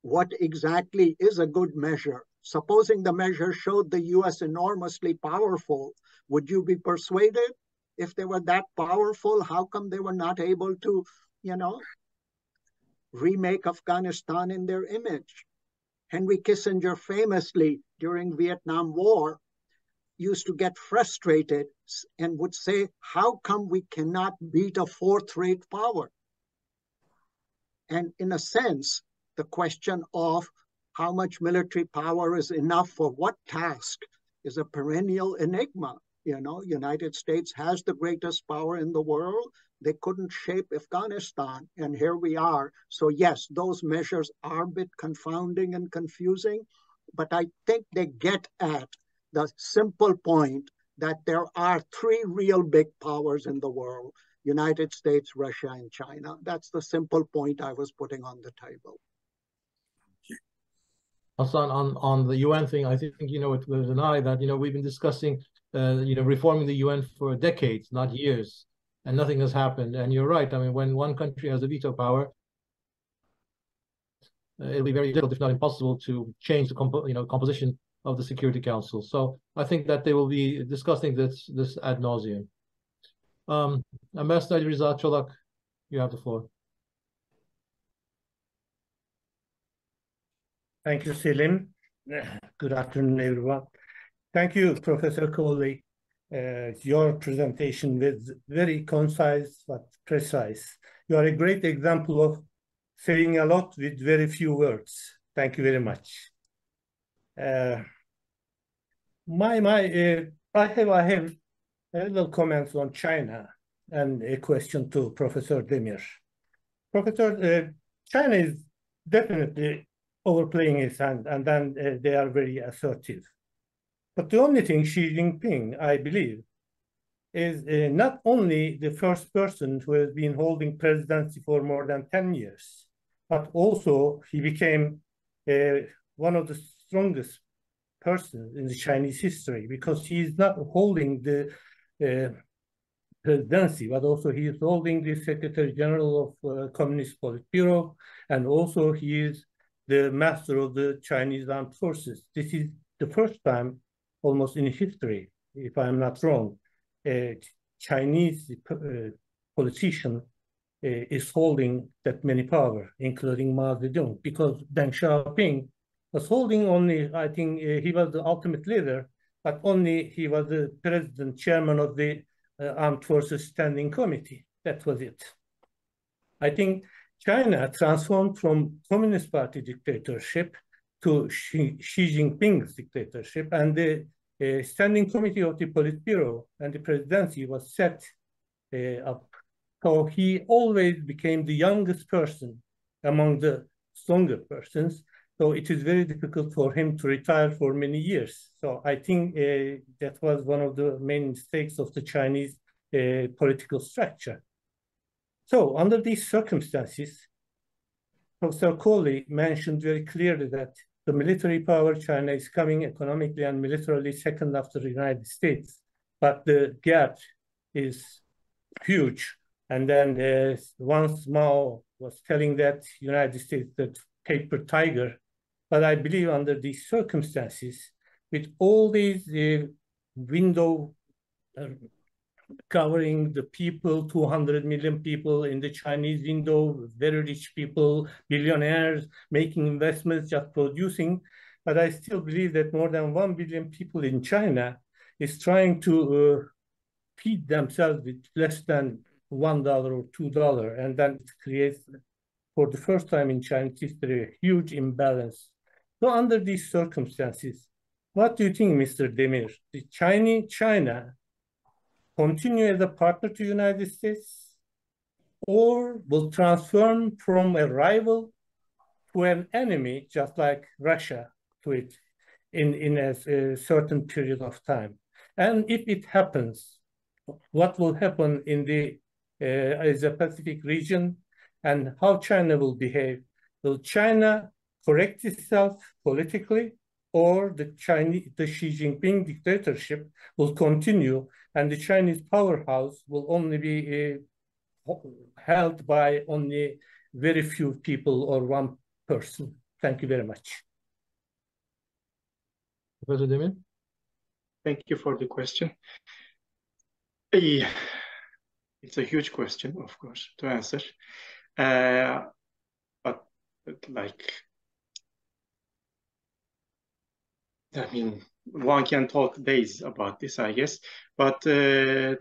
what exactly is a good measure? Supposing the measure showed the US enormously powerful, would you be persuaded? If they were that powerful, how come they were not able to, remake Afghanistan in their image? Henry Kissinger famously, during Vietnam War, used to get frustrated and would say, how come we cannot beat a 4th-rate power? And in a sense, the question of how much military power is enough for what task is a perennial enigma. United States has the greatest power in the world. They couldn't shape Afghanistan, and here we are. So yes, those measures are a bit confounding and confusing, but I think they get at the simple point that there are 3 real big powers in the world: United States, Russia, and China. That's the simple point I was putting on the table. Hassan, on the UN thing, I think, it was an eye that, we've been discussing, reforming the UN for decades, not years, and nothing has happened. And you're right. I mean, when one country has a veto power, it'll be very difficult, if not impossible, to change the composition of the Security Council. So I think that they will be discussing this ad nauseum. Ambassador Reza Cholak, you have the floor. Thank you, Selim. Good afternoon, everyone. Thank you, Professor Coley. Your presentation was very concise but precise. You are a great example of saying a lot with very few words. Thank you very much. I have a little comments on China and a question to Professor Demir. Professor, China is definitely overplaying its hand, and then they are very assertive. But the only thing Xi Jinping, I believe, is not only the first person who has been holding presidency for more than 10 years, but also he became one of the strongest persons in the Chinese history, because he is not holding the presidency, but also he is holding the Secretary General of Communist Politburo, and also he is the master of the Chinese armed forces. This is the first time almost in history, if I'm not wrong, a Chinese politician is holding that many power, including Mao Zedong, because Deng Xiaoping was holding only, I think he was the ultimate leader, but only he was the president, chairman of the Armed Forces Standing Committee. That was it. I think China transformed from Communist Party dictatorship to Xi Jinping's dictatorship, and the Standing Committee of the Politburo and the presidency was set up. So he always became the youngest person among the stronger persons. So it is very difficult for him to retire for many years. So I think that was one of the main mistakes of the Chinese political structure. So under these circumstances, Professor Coley mentioned very clearly that the military power China is coming economically and militarily second after the United States, but the gap is huge. And then once Mao was telling that United States, that paper tiger, but I believe under these circumstances, with all these window covering the people, 200 million people in the Chinese window, very rich people, billionaires, making investments, just producing. But I still believe that more than 1 billion people in China is trying to feed themselves with less than $1 or $2. And then it creates, for the first time in Chinese history, a huge imbalance. So under these circumstances, what do you think, Mr. Demir? The China continue as a partner to the United States, or will transform from a rival to an enemy, just like Russia to it in a certain period of time? And if it happens, what will happen in the Asia-Pacific region, and how China will behave? Will China correct itself politically, or the Xi Jinping dictatorship will continue, and the Chinese powerhouse will only be held by only very few people or one person? Thank you very much. Professor Demir? Thank you for the question. Yeah, it's a huge question, of course, to answer. But like, I mean, one can talk days about this, I guess. But to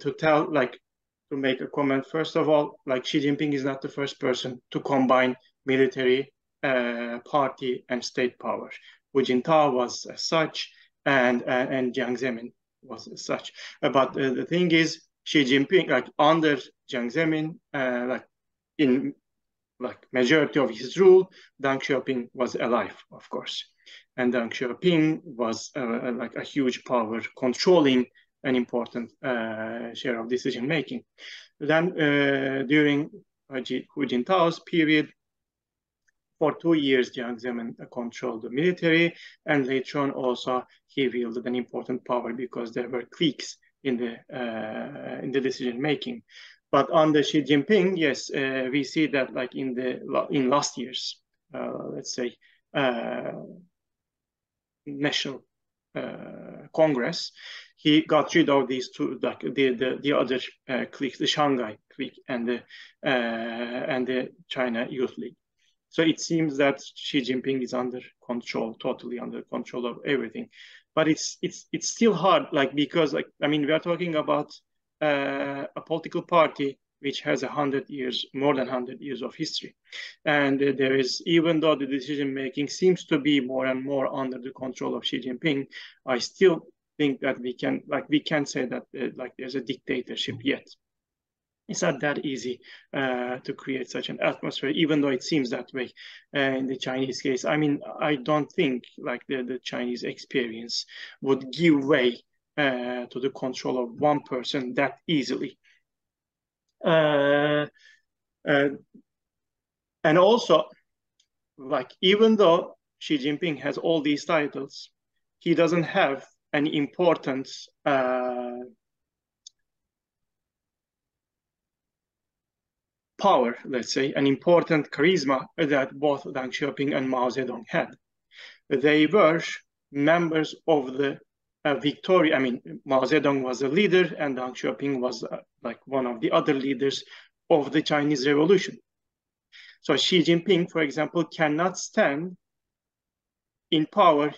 make a comment, first of all, like Xi Jinping is not the first person to combine military, party, and state power. Hu Jintao was as such, and Jiang Zemin was as such. But the thing is, Xi Jinping, like under Jiang Zemin, like in majority of his rule, Deng Xiaoping was alive, of course. And Deng Xiaoping was like a huge power, controlling an important share of decision making. Then during Hu Jintao's period, for 2 years, Jiang Zemin controlled the military, and later on also he wielded an important power because there were cliques in the decision making. But under Xi Jinping, yes, we see that like in last year's, let's say, National Congress, he got rid of these two, like the other cliques, the Shanghai clique and the China Youth League. So it seems that Xi Jinping is under control, totally under control of everything. But it's still hard, like, because, like, I mean, we are talking about a political party which has 100 years, more than 100 years of history. And there is, even though the decision making seems to be more and more under the control of Xi Jinping, I still think that we can't say that like there's a dictatorship yet. It's not that easy to create such an atmosphere, even though it seems that way in the Chinese case. I mean, I don't think like the Chinese experience would give way to the control of one person that easily. And also, like, even though Xi Jinping has all these titles, he doesn't have an important power, let's say, an important charisma that both Deng Xiaoping and Mao Zedong had. They were members of the victory. I mean, Mao Zedong was a leader and Deng Xiaoping was like one of the other leaders of the Chinese Revolution. So Xi Jinping, for example, cannot stand in power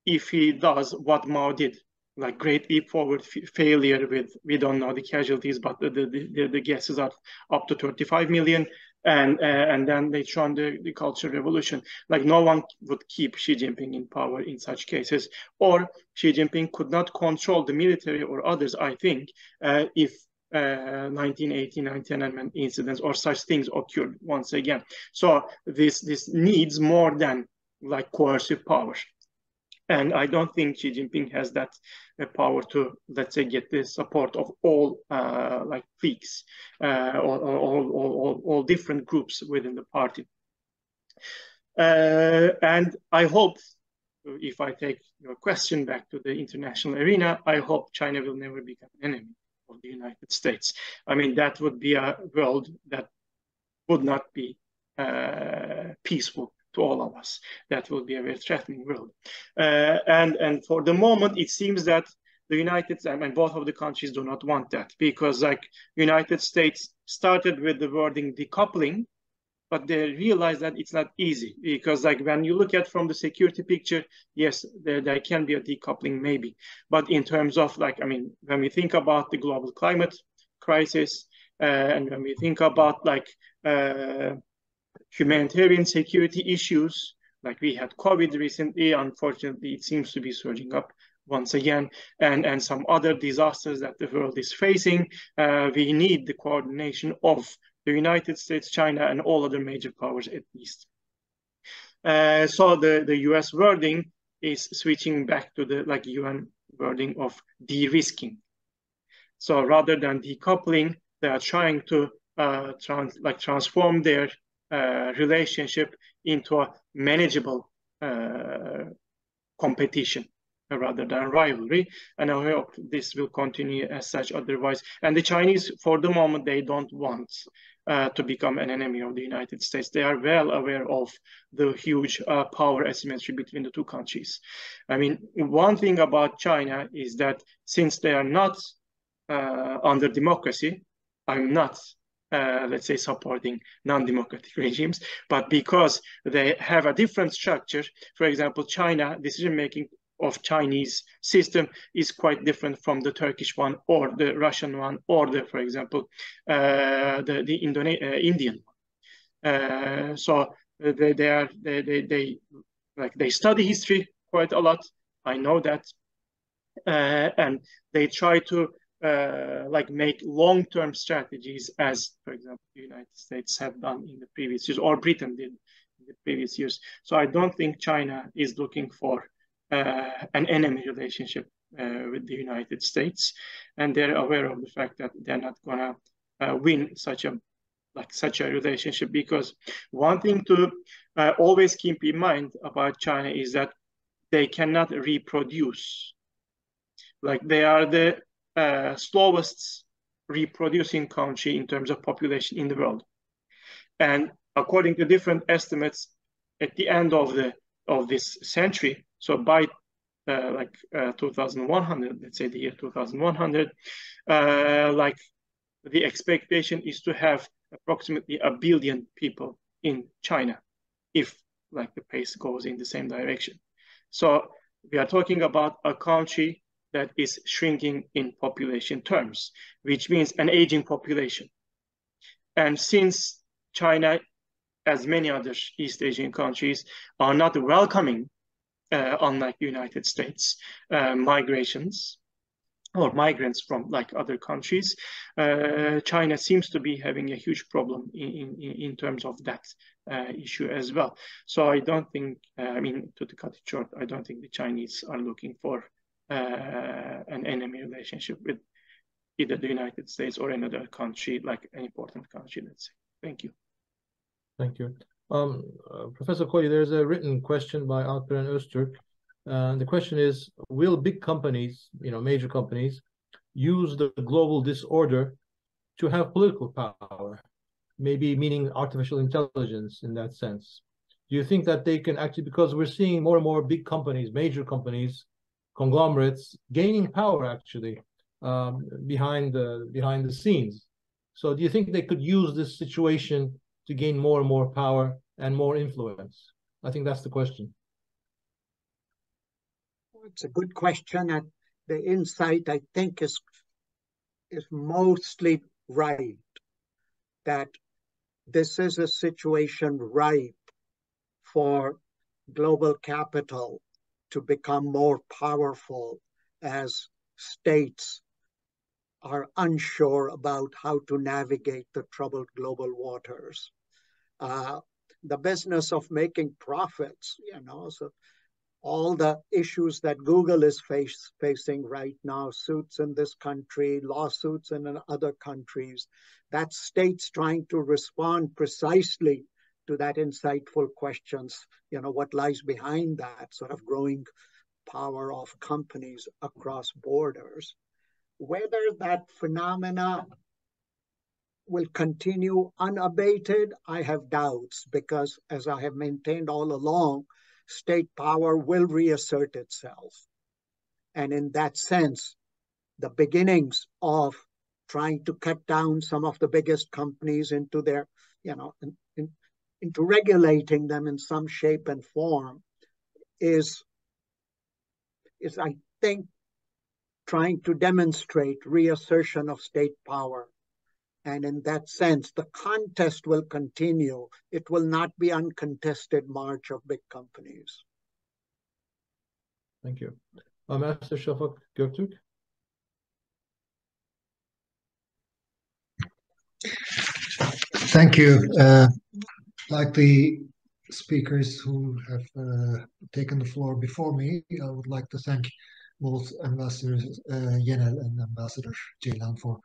if he does what Mao did, like Great Leap Forward failure with, we don't know the casualties, but the guesses are up to 35 million. And then they run the Cultural Revolution. Like, no one would keep Xi Jinping in power in such cases. Or Xi Jinping could not control the military or others, I think, if 1980 Tiananmen incidents or such things occurred once again. So this needs more than like coercive power. And I don't think Xi Jinping has that power to, let's say, get the support of all like cliques or all different groups within the party. And I hope, if I take your question back to the international arena, I hope China will never become an enemy of the United States. I mean, that would be a world that would not be peaceful to all of us. That will be a very threatening world. And for the moment, it seems that the United States, I mean, both of the countries do not want that, because like United States started with the wording decoupling, but they realize that it's not easy, because like when you look at from the security picture, yes, there can be a decoupling maybe. But in terms of like, I mean, when we think about the global climate crisis, and when we think about like humanitarian security issues, like we had COVID recently, unfortunately, it seems to be surging up once again, and some other disasters that the world is facing, we need the coordination of the United States, China, and all other major powers at least. So the US wording is switching back to the like UN wording of de-risking. So rather than decoupling, they are trying to transform their relationship into a manageable competition rather than rivalry. And I hope this will continue as such otherwise. And the Chinese, for the moment, they don't want to become an enemy of the United States. They are well aware of the huge power asymmetry between the two countries. I mean, one thing about China is that since they are not under democracy, I'm not let's say, supporting non-democratic regimes, but because they have a different structure. For example, China, decision-making of Chinese system is quite different from the Turkish one or the Russian one or the, for example, the Indian one. So they study history quite a lot. I know that, and they try to like make long-term strategies, as, for example, the United States have done in the previous years, or Britain did in the previous years. So I don't think China is looking for an enemy relationship with the United States, and they're aware of the fact that they're not gonna win such a relationship. Because one thing to always keep in mind about China is that they cannot reproduce. Like, they are the slowest reproducing country in terms of population in the world, and according to different estimates, at the end of this century, so by 2100, let's say the year 2100, like the expectation is to have approximately 1 billion people in China, if like the pace goes in the same direction. So we are talking about a country that is shrinking in population terms, which means an aging population. And since China, as many other East Asian countries, are not welcoming, unlike the United States, migrations or migrants from like other countries, China seems to be having a huge problem in terms of that issue as well. So I don't think, I mean, to cut it short, I don't think the Chinese are looking for an enemy relationship with either the United States or another country, like an important country, let's say. Thank you. Thank you. Professor Koyi, there's a written question by Alperen Öztürk. The question is, will big companies, major companies, use the global disorder to have political power? Maybe meaning artificial intelligence in that sense. Do you think that they can actually, because we're seeing more and more big companies, major companies, conglomerates gaining power actually behind the scenes. So do you think they could use this situation to gain more and more power and more influence? I think that's the question. It's a good question, and the insight I think is mostly right, that this is a situation ripe for global capital to become more powerful as states are unsure about how to navigate the troubled global waters. The business of making profits, so all the issues that Google is facing right now, suits in this country, lawsuits in other countries, that's states trying to respond precisely to that insightful questions, what lies behind that sort of growing power of companies across borders. Whether that phenomena will continue unabated, I have doubts, because as I have maintained all along, state power will reassert itself. And in that sense, the beginnings of trying to cut down some of the biggest companies into their, into regulating them in some shape and form is I think, trying to demonstrate reassertion of state power. And in that sense, the contest will continue. It will not be uncontested march of big companies. Thank you. Master Şafak Göktürk. Thank you. Like the speakers who have taken the floor before me, I would like to thank both Ambassador Yenel and Ambassador Ceylan for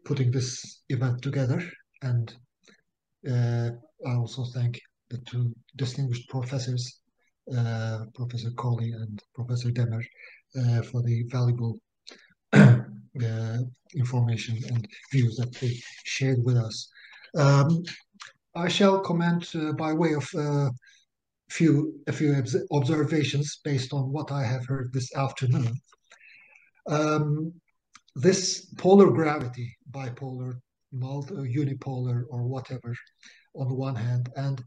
putting this event together. And I also thank the two distinguished professors, Professor Koly and Professor Demir, for the valuable information and views that they shared with us. I shall comment by way of a few observations based on what I have heard this afternoon. This polar gravity, bipolar, unipolar, or whatever, on the one hand, and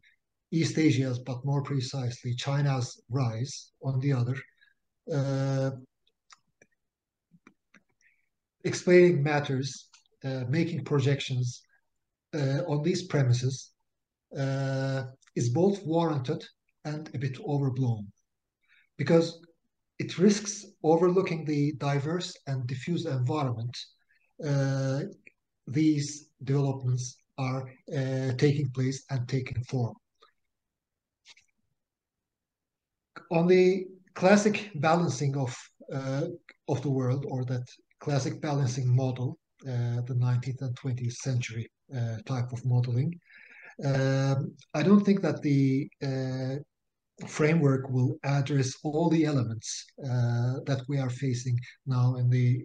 East Asia's, but more precisely China's rise on the other, explaining matters, making projections on these premises is both warranted and a bit overblown, because it risks overlooking the diverse and diffuse environment these developments are taking place and taking form. On the classic balancing of the world, or that classic balancing model, the 19th and 20th century type of modeling, I don't think that the framework will address all the elements that we are facing now in the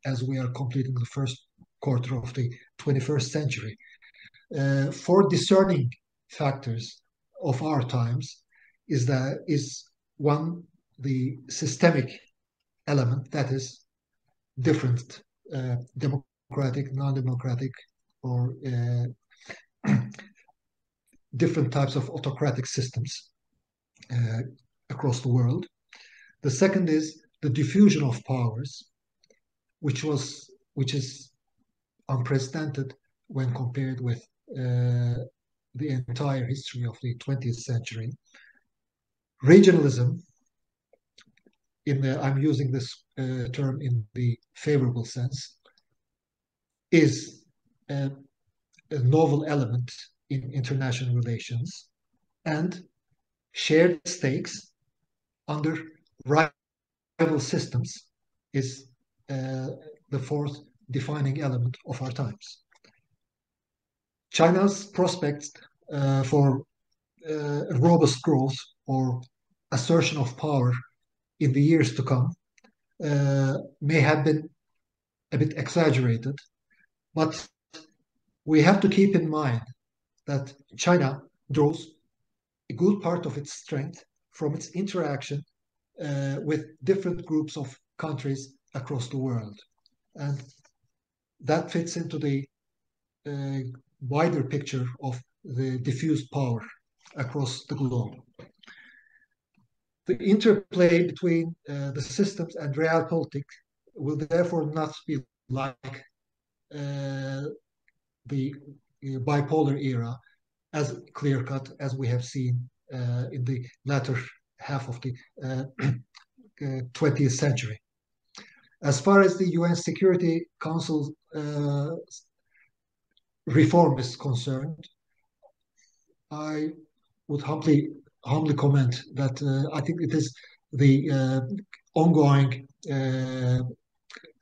as we are completing the first quarter of the 21st century. For discerning factors of our times is one, the systemic element, that is different democratic, non-democratic, or different types of autocratic systems across the world. The second is the diffusion of powers, which is unprecedented when compared with the entire history of the 20th century. Regionalism, I'm using this term in the favorable sense, is a novel element in international relations, and shared stakes under rival systems is the fourth defining element of our times. China's prospects for robust growth or assertion of power in the years to come may have been a bit exaggerated, but we have to keep in mind that China draws a good part of its strength from its interaction with different groups of countries across the world. And that fits into the wider picture of the diffused power across the globe. The interplay between the systems and realpolitik will therefore not be like the bipolar era, as clear-cut as we have seen in the latter half of the 20th century. As far as the UN Security Council reform is concerned, I would humbly comment that I think it is the ongoing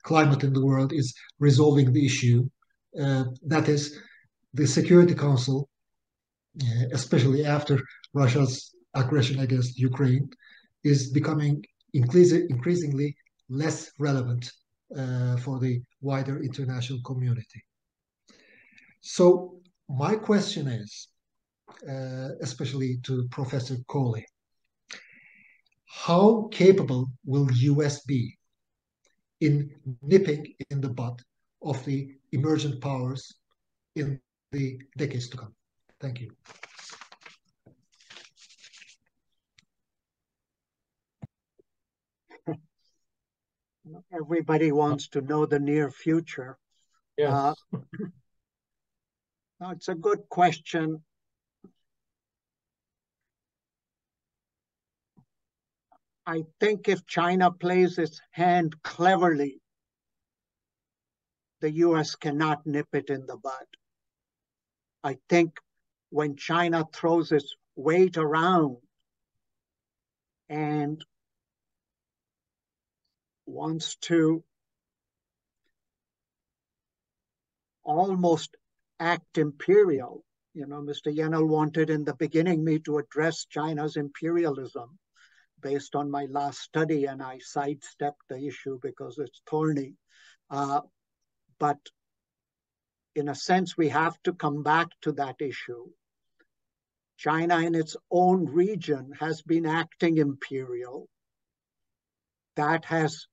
climate in the world is resolving the issue. That is, the Security Council, especially after Russia's aggression against Ukraine, is becoming increasingly less relevant for the wider international community. So my question is, especially to Professor Coley, how capable will US be in nipping in the bud of the emergent powers in the decades to come? Thank you. Everybody wants to know the near future. Yes. Now, it's a good question. I think if China plays its hand cleverly, the US cannot nip it in the bud. I think when China throws its weight around and wants to almost act imperial, Mr. Yenal wanted in the beginning me to address China's imperialism based on my last study, and I sidestepped the issue because it's thorny. But in a sense, we have to come back to that issue. China in its own region has been acting imperial. That has,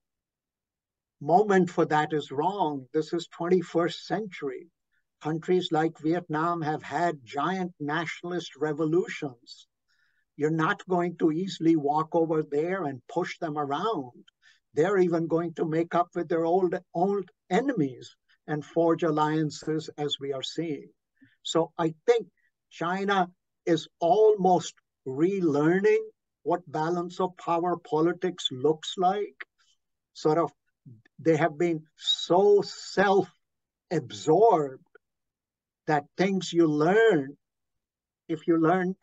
moment for that is wrong. This is 21st century. Countries like Vietnam have had giant nationalist revolutions. You're not going to easily walk over there and push them around. They're even going to make up with their old enemies and forge alliances, as we are seeing. So I think China is almost relearning what balance of power politics looks like. Sort of, they have been so self-absorbed that things you learn, if you learned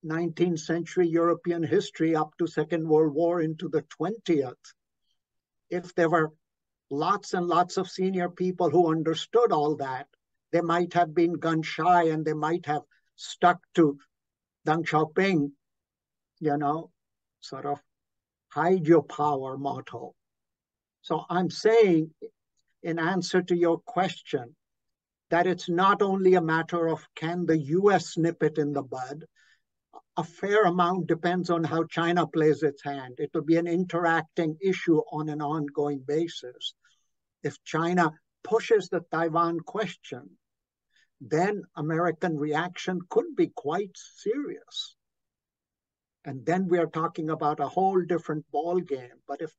19th century European history up to Second World War into the 20th, if there were lots and lots of senior people who understood all that, they might have been gun shy and they might have stuck to Deng Xiaoping, sort of hide your power motto. So I'm saying, in answer to your question, that it's not only a matter of can the US nip it in the bud. A fair amount depends on how China plays its hand. It will be an interacting issue on an ongoing basis. If China pushes the Taiwan question, then American reaction could be quite serious. And then we are talking about a whole different ball game. But if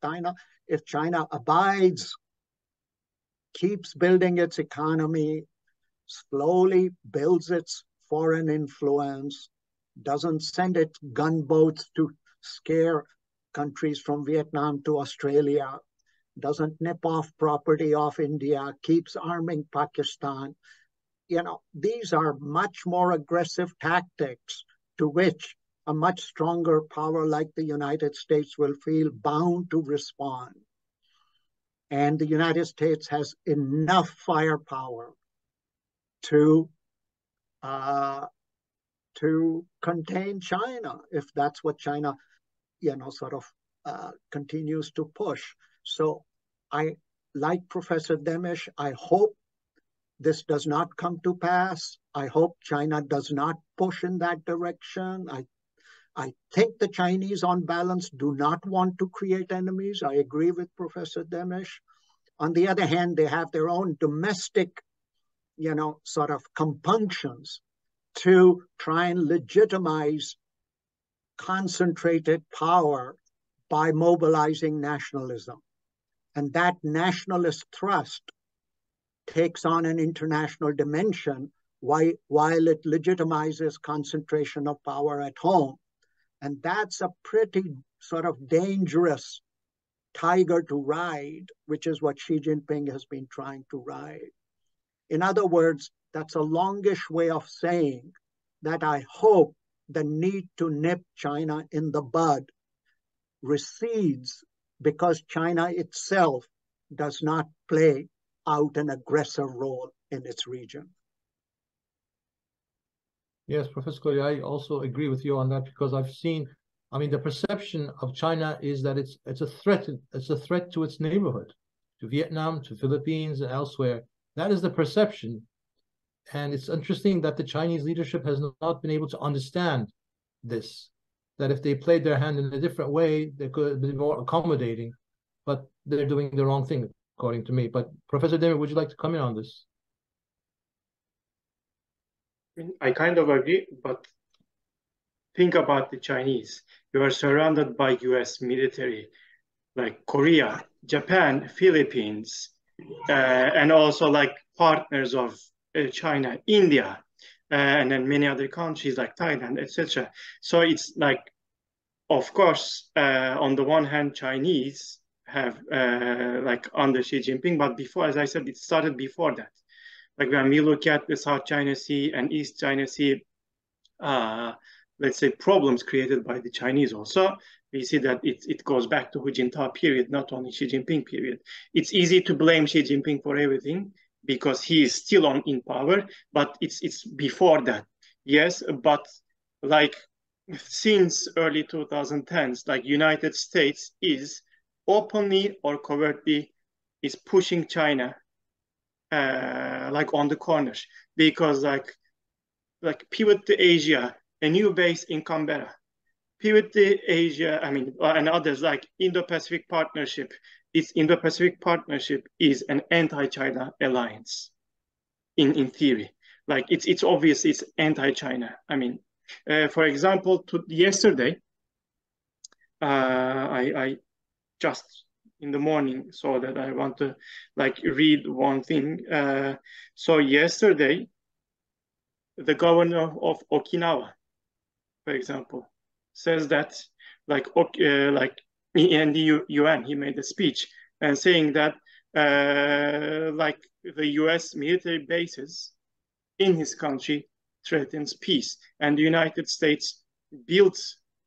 China abides, keeps building its economy, slowly builds its foreign influence, doesn't send its gunboats to scare countries from Vietnam to Australia, doesn't nip off property off India, keeps arming Pakistan. These are much more aggressive tactics to which a much stronger power like the United States will feel bound to respond. And the United States has enough firepower to contain China, if that's what China, sort of continues to push. So I, like Professor Demish, I hope this does not come to pass. I hope China does not push in that direction. I think the Chinese, on balance, do not want to create enemies. I agree with Professor Demish. On the other hand, they have their own domestic, sort of compunctions to try and legitimize concentrated power by mobilizing nationalism. And that nationalist thrust takes on an international dimension while it legitimizes concentration of power at home. And that's a pretty sort of dangerous tiger to ride, which is what Xi Jinping has been trying to ride. In other words, that's a longish way of saying that I hope the need to nip China in the bud recedes because China itself does not play out an aggressive role in its region. Yes, Professor Coley, I also agree with you on that because I've seen, the perception of China is that it's a threat. It's a threat to its neighborhood, to Vietnam, to Philippines, and elsewhere. That is the perception. And it's interesting that the Chinese leadership has not been able to understand this, that if they played their hand in a different way, they could be more accommodating, but they're doing the wrong thing, according to me. But Professor Demir, would you like to comment on this? I kind of agree, but think about the Chinese. You are surrounded by US military, like Korea, Japan, Philippines, and also like partners of China, India, and then many other countries like Thailand, etc. So it's like, of course, on the one hand, Chinese have like under Xi Jinping, but before, as I said, it started before that. Like when we look at the South China Sea and East China Sea, let's say problems created by the Chinese also, we see that it goes back to Hu Jintao period, not only Xi Jinping period. It's easy to blame Xi Jinping for everything because he is still in power, but it's before that. Yes, but like since early 2010s, like United States is openly or covertly is pushing China like on the corners because like pivot to Asia, a new base in Canberra, pivot to Asia, and others like Indo-Pacific Partnership. This Indo-Pacific Partnership is an anti-China alliance in theory. Like it's obvious it's anti-China. For example, yesterday, I just in the morning saw that I want to like read one thing. So yesterday, the governor of Okinawa, for example, says that like in the UN, he made a speech and saying that like the US military bases in his country threatens peace, and the United States built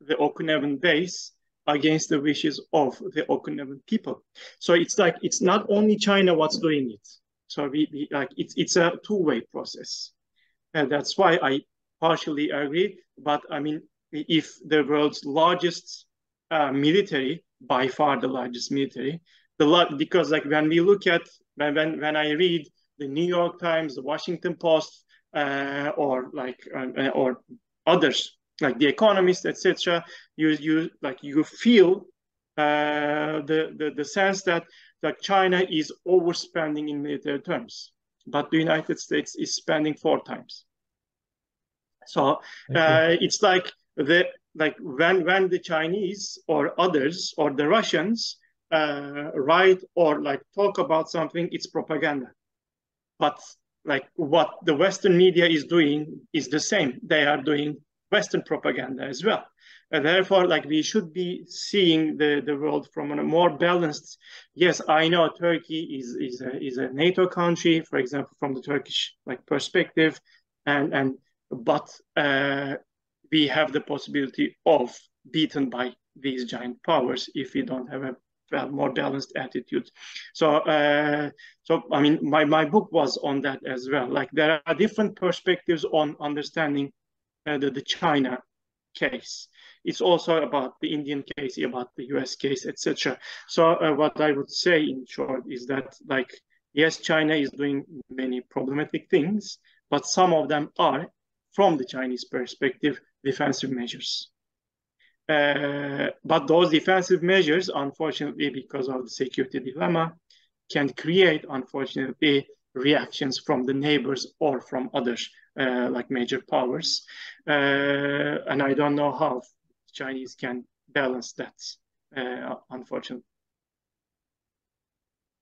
the Okinawan base against the wishes of the Okinawan people. So it's like it's not only China what's doing it. So we like it's a two-way process, and that's why I partially agree. But if the world's largest military, by far the largest military, because like when we look at when I read the New York Times, the Washington Post, or others like The Economist, etc., you feel the sense that China is overspending in military terms, but the United States is spending 4 times. So it's like when the Chinese or others or the Russians write or like talk about something, it's propaganda. But like what the Western media is doing is the same. They are doing Western propaganda as well. And therefore, like we should be seeing the world from a more balanced. Yes, I know Turkey is a NATO country, for example, from the Turkish like perspective, but we have the possibility of beaten by these giant powers if we don't have a more balanced attitude. So, I mean, my book was on that as well. Like, there are different perspectives on understanding the China case. It's also about the Indian case, about the US case, etc. So what I would say in short is that, like, yes, China is doing many problematic things, but some of them are, from the Chinese perspective, defensive measures. But those defensive measures, unfortunately, because of the security dilemma, can create, unfortunately, reactions from the neighbors or from others, like major powers. And I don't know how the Chinese can balance that, unfortunately.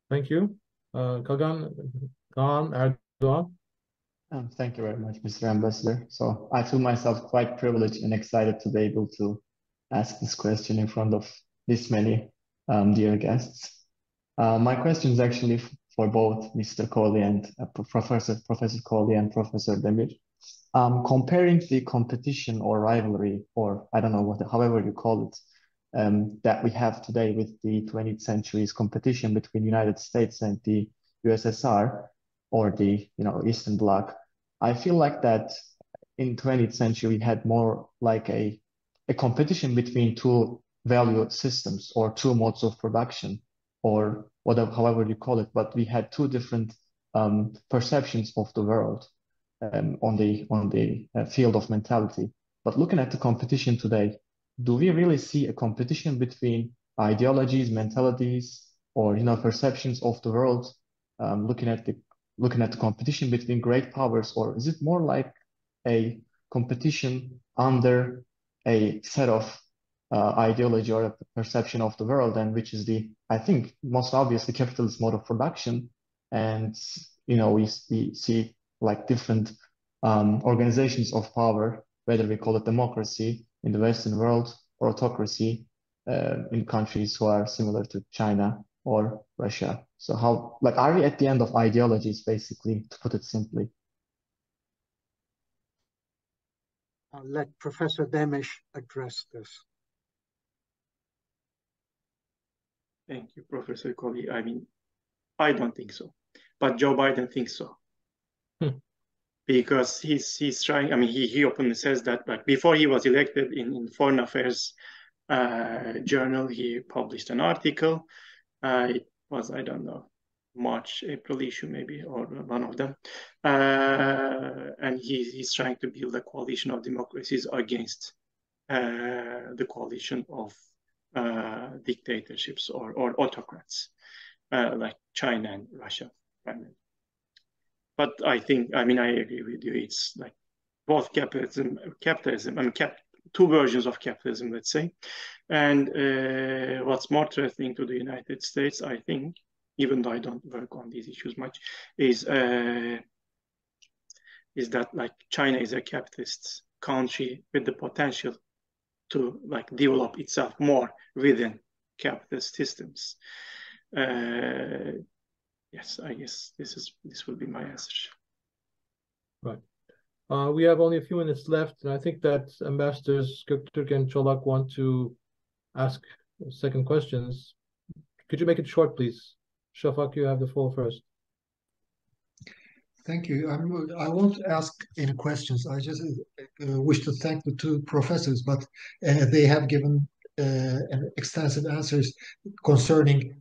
Thank you. Kaan Erdoğan. Thank you very much, Mr. Ambassador. So I feel myself quite privileged and excited to be able to ask this question in front of this many dear guests. My question is actually for both Mr. Kohli and Professor Kohli and Professor Demir. Comparing the competition or rivalry, or I don't know, however you call it, that we have today with the 20th century's competition between the United States and the USSR, or the Eastern Bloc, I feel like that in 20th century we had more like a competition between two value systems or two modes of production, or whatever, however you call it, but we had two different perceptions of the world on the field of mentality. But looking at the competition today, do we really see a competition between ideologies, mentalities, or perceptions of the world? Looking at the competition between great powers, or is it more like a competition under a set of ideology or a perception of the world, and which is I think most obviously capitalist mode of production? And we see like different organizations of power, whether we call it democracy in the Western world or autocracy in countries who are similar to China or Russia. So are we at the end of ideologies, basically, to put it simply? I'll let Professor Demir address this. Thank you, Professor Kohli. I mean, I don't think so, but Joe Biden thinks so. Because he's trying. I mean, he openly says that, like, before he was elected, in Foreign Affairs journal, he published an article. It was, I don't know, March, April issue maybe, or one of them. And he's trying to build a coalition of democracies against the coalition of dictatorships or autocrats like China and Russia. But I agree with you. It's like both capitalism. I mean, two versions of capitalism, let's say. And what's more threatening to the United States, I think, even though I don't work on these issues much, is that, like, China is a capitalist country with the potential to, like, develop itself more within capitalist systems. Yes, I guess this will be my answer. Right. We have only a few minutes left, and I think that Ambassadors Göktürk and Çolak want to ask second questions. Could you make it short, please? Shafak, you have the floor first. Thank you. I won't ask any questions. I just wish to thank the two professors, but they have given extensive answers concerning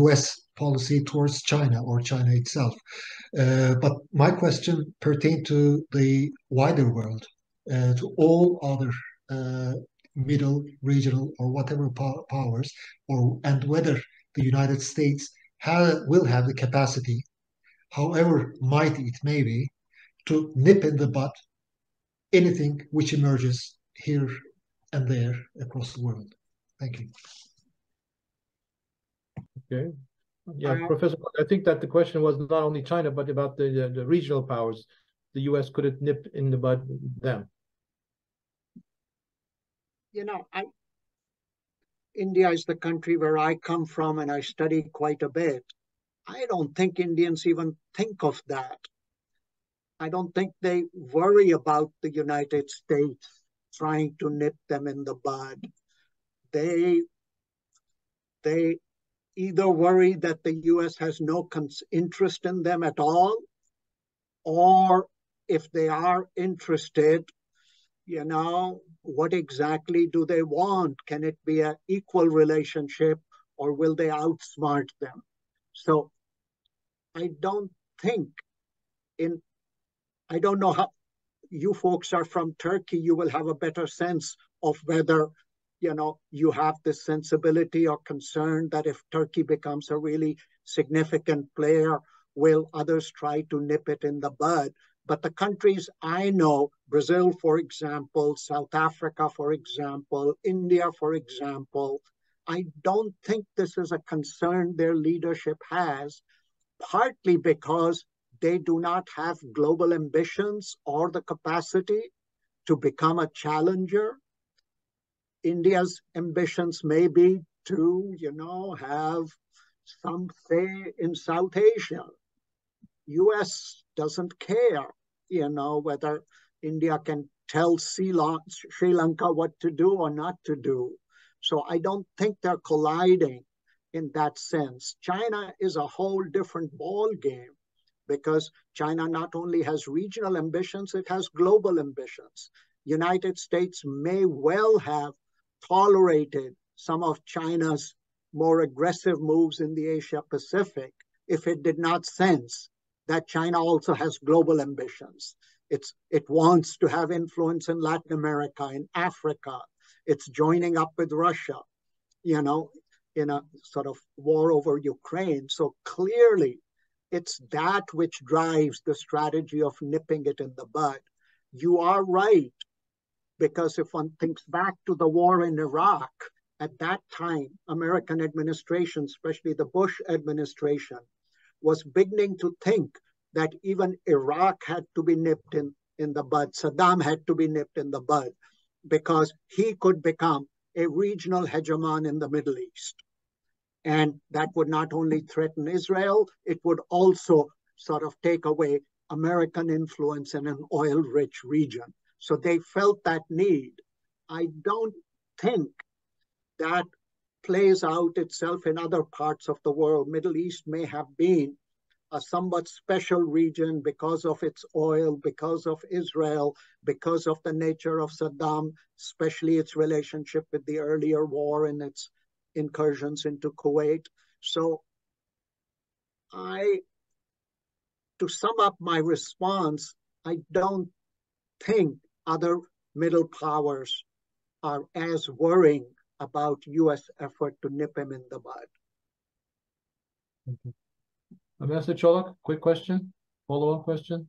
U.S. policy towards China or China itself. But my question pertained to the wider world, to all other middle, regional, or whatever powers, and whether the United States will have the capacity, however mighty it may be, to nip in the bud anything which emerges here and there across the world. Thank you. Okay. Yeah, Professor, I think that the question was not only China, but about the regional powers. The U.S. could it nip in the bud them? India is the country where I come from, and I study quite a bit. I don't think Indians even think of that. I don't think they worry about the United States trying to nip them in the bud. They either worry that the US has no interest in them at all, or if they are interested, you know, what exactly do they want? Can it be an equal relationship, or will they outsmart them? So I don't think I don't know how you folks are from Turkey, you will have a better sense of whether, you know, you have this sensibility or concern that if Turkey becomes a really significant player, will others try to nip it in the bud? But the countries I know, Brazil, for example, South Africa, for example, India, for example, I don't think this is a concern their leadership has, partly because they do not have global ambitions or the capacity to become a challenger. India's ambitions may be to, you know, have some say in South Asia. US doesn't care, you know, whether India can tell Sri Lanka what to do or not to do. So I don't think they're colliding in that sense. China is a whole different ball game, because China not only has regional ambitions, it has global ambitions. United States may well have tolerated some of China's more aggressive moves in the Asia Pacific if it did not sense that China also has global ambitions. It wants to have influence in Latin America, in Africa. It's joining up with Russia, you know, in a sort of war over Ukraine. So clearly, it's that which drives the strategy of nipping it in the bud. You are right, because if one thinks back to the war in Iraq, at that time, American administration, especially the Bush administration, was beginning to think that even Iraq had to be nipped in the bud. Saddam had to be nipped in the bud, because he could become a regional hegemon in the Middle East. And that would not only threaten Israel, it would also sort of take away American influence in an oil-rich region. So they felt that need. I don't think that plays out itself in other parts of the world. Middle East may have been a somewhat special region because of its oil, because of Israel, because of the nature of Saddam, especially its relationship with the earlier war and its incursions into Kuwait. So to sum up my response, I don't think other middle powers are as worrying about US effort to nip him in the bud. Ambassador Cholak, quick question, follow-up question.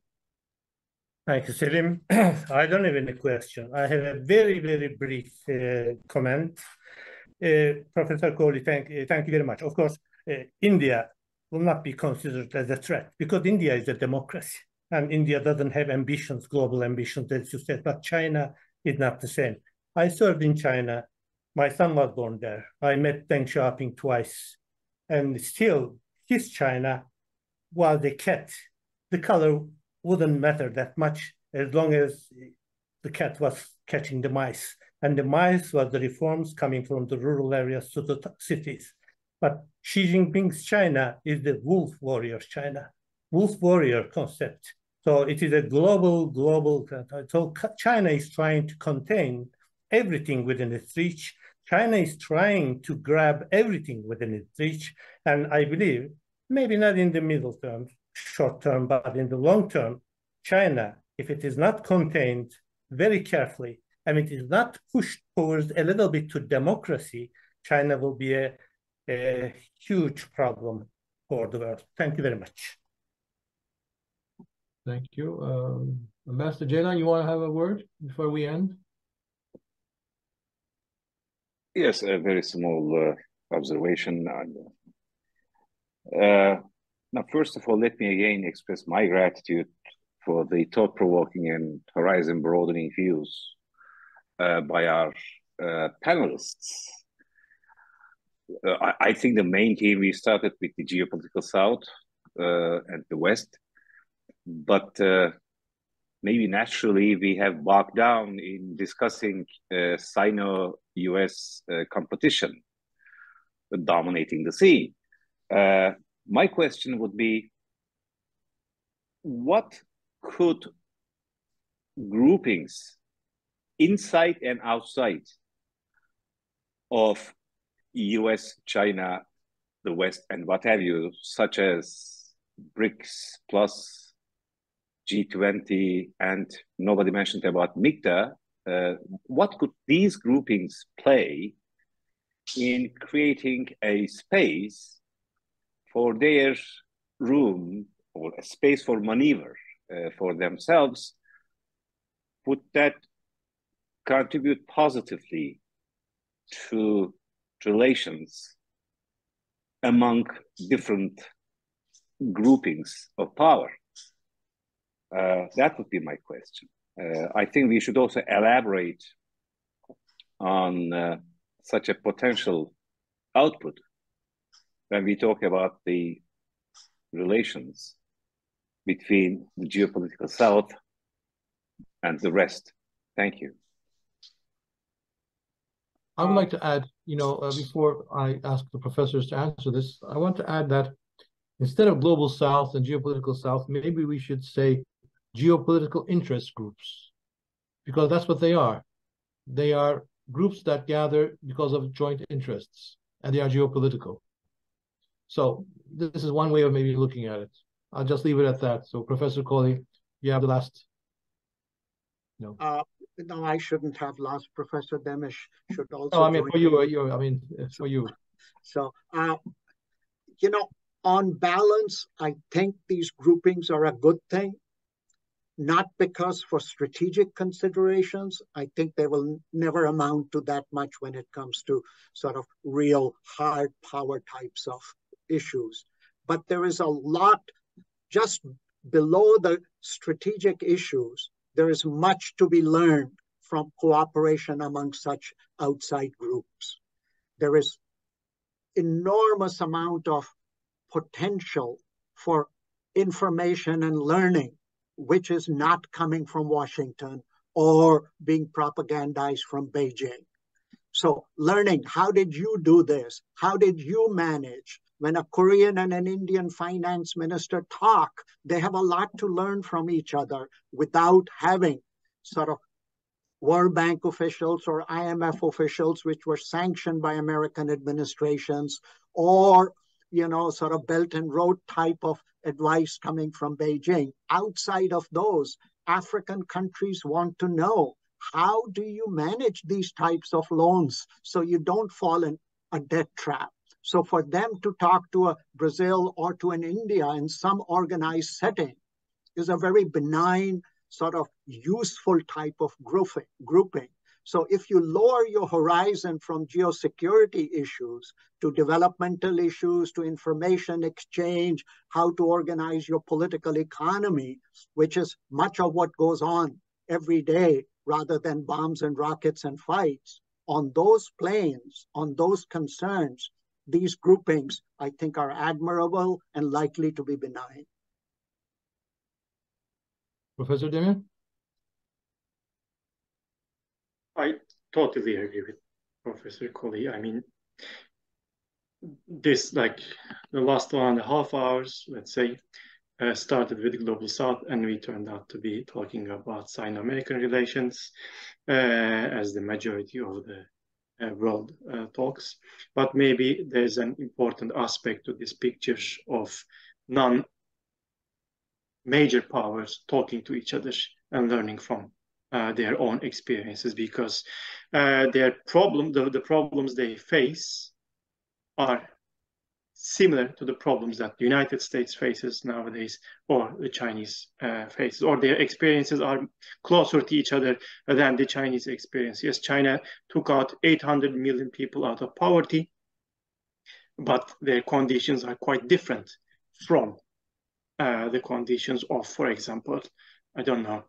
Thank you, Selim. I don't have any question. I have a very, very brief comment. Professor Kohli, thank you very much. Of course, India will not be considered as a threat because India is a democracy and India doesn't have ambitions, global ambitions, as you said, but China is not the same. I served in China. My son was born there. I met Deng Xiaoping twice, and still his China was a cat. The color wouldn't matter that much as long as the cat was catching the mice. And the mice was the reforms coming from the rural areas to the cities. But Xi Jinping's China is the wolf warrior China, wolf warrior concept. So it is a global, so China is trying to contain everything within its reach. China is trying to grab everything within its reach. And I believe, maybe not in the middle term, short term, but in the long term, China, if it is not contained very carefully, and it is not pushed towards a little bit to democracy, China will be a huge problem for the world. Thank you very much. Thank you. Ambassador Ceylan, you want to have a word before we end? Yes, a very small observation. Now, first of all, let me again express my gratitude for the thought-provoking and horizon-broadening views by our panelists. I think the main theme we started with the geopolitical South and the West, but maybe naturally we have bogged down in discussing Sino-US competition dominating the sea. My question would be, what could groupings inside and outside of US, China, the West, and what have you, such as BRICS plus G20, and nobody mentioned about MIGTA, what could these groupings play in creating a space for their room or a space for maneuver for themselves? Would that contribute positively to relations among different groupings of power? That would be my question. I think we should also elaborate on such a potential output when we talk about the relations between the geopolitical South and the rest. Thank you. I would like to add, before I ask the professors to answer this, I want to add that instead of global South and geopolitical South, maybe we should say geopolitical interest groups, because that's what they are. They are groups that gather because of joint interests, and they are geopolitical. So this is one way of maybe looking at it. I'll just leave it at that. So Professor Kohli, you have the last. No, I shouldn't have last. Professor Demirci should also. No, I mean for you. For you. So, on balance, I think these groupings are a good thing. Not because for strategic considerations, I think they will never amount to that much when it comes to sort of real hard power types of issues. But there is a lot just below the strategic issues. There is much to be learned from cooperation among such outside groups. There is enormous amount of potential for information and learning, which is not coming from Washington or being propagandized from Beijing. So learning, how did you do this? How did you manage? When a Korean and an Indian finance minister talk, they have a lot to learn from each other without having sort of World Bank officials or IMF officials, which were sanctioned by American administrations, or sort of Belt and Road type of advice coming from Beijing. Outside of those, African countries want to know, how do you manage these types of loans so you don't fall in a debt trap? So for them to talk to a Brazil or to an India in some organized setting is a very benign, sort of useful type of grouping. So if you lower your horizon from geosecurity issues to developmental issues, to information exchange, how to organize your political economy, which is much of what goes on every day rather than bombs and rockets and fights, on those planes, on those concerns, these groupings, I think, are admirable and likely to be benign. Professor Demir? I totally agree with Professor Kohli. I mean, this, like the last 1.5 hours, let's say, started with Global South, and we turned out to be talking about Sino-American relations as the majority of the world talks. But maybe there's an important aspect to this picture of non-major powers talking to each other and learning from their own experiences, because the problems they face are similar to the problems that the United States faces nowadays, or the Chinese faces, or their experiences are closer to each other than the Chinese experience. Yes, China took out 800 million people out of poverty, but their conditions are quite different from the conditions of, for example, I don't know,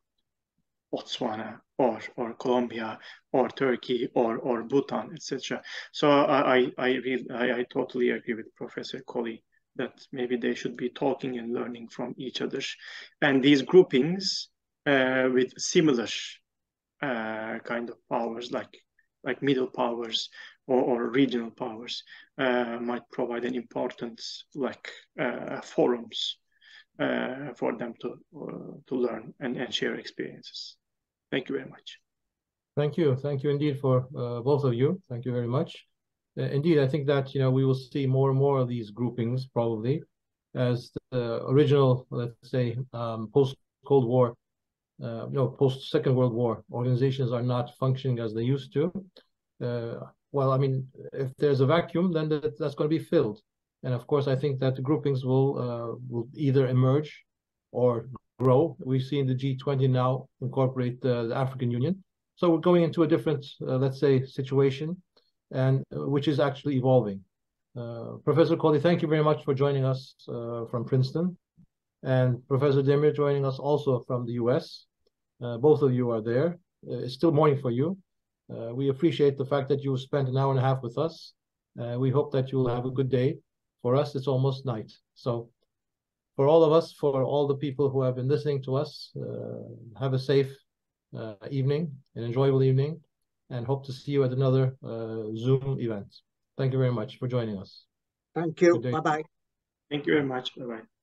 Botswana or Colombia or Turkey or Bhutan, etc. So I totally agree with Professor Kohli that maybe they should be talking and learning from each other. And these groupings with similar kind of powers, like middle powers or regional powers, might provide an important forums for them to learn and share experiences. Thank you very much. Thank you indeed for both of you. Thank you very much. Indeed, I think that we will see more and more of these groupings probably, as the original, let's say, post-Cold War, post-Second World War organizations are not functioning as they used to. Well, I mean, if there's a vacuum, then that's going to be filled. And of course, I think that the groupings will either emerge or grow. We've seen the G20 now incorporate the African Union. So we're going into a different, let's say, situation, and which is actually evolving. Professor Kohli, thank you very much for joining us from Princeton, and Professor Demir joining us also from the US. Both of you are there. It's still morning for you. We appreciate the fact that you spent an hour and a half with us. We hope that you'll have a good day. For us, it's almost night. So for all of us, for all the people who have been listening to us, have a safe evening, an enjoyable evening, and hope to see you at another Zoom event. Thank you very much for joining us. Thank you. Bye-bye. Thank you very much. Bye-bye.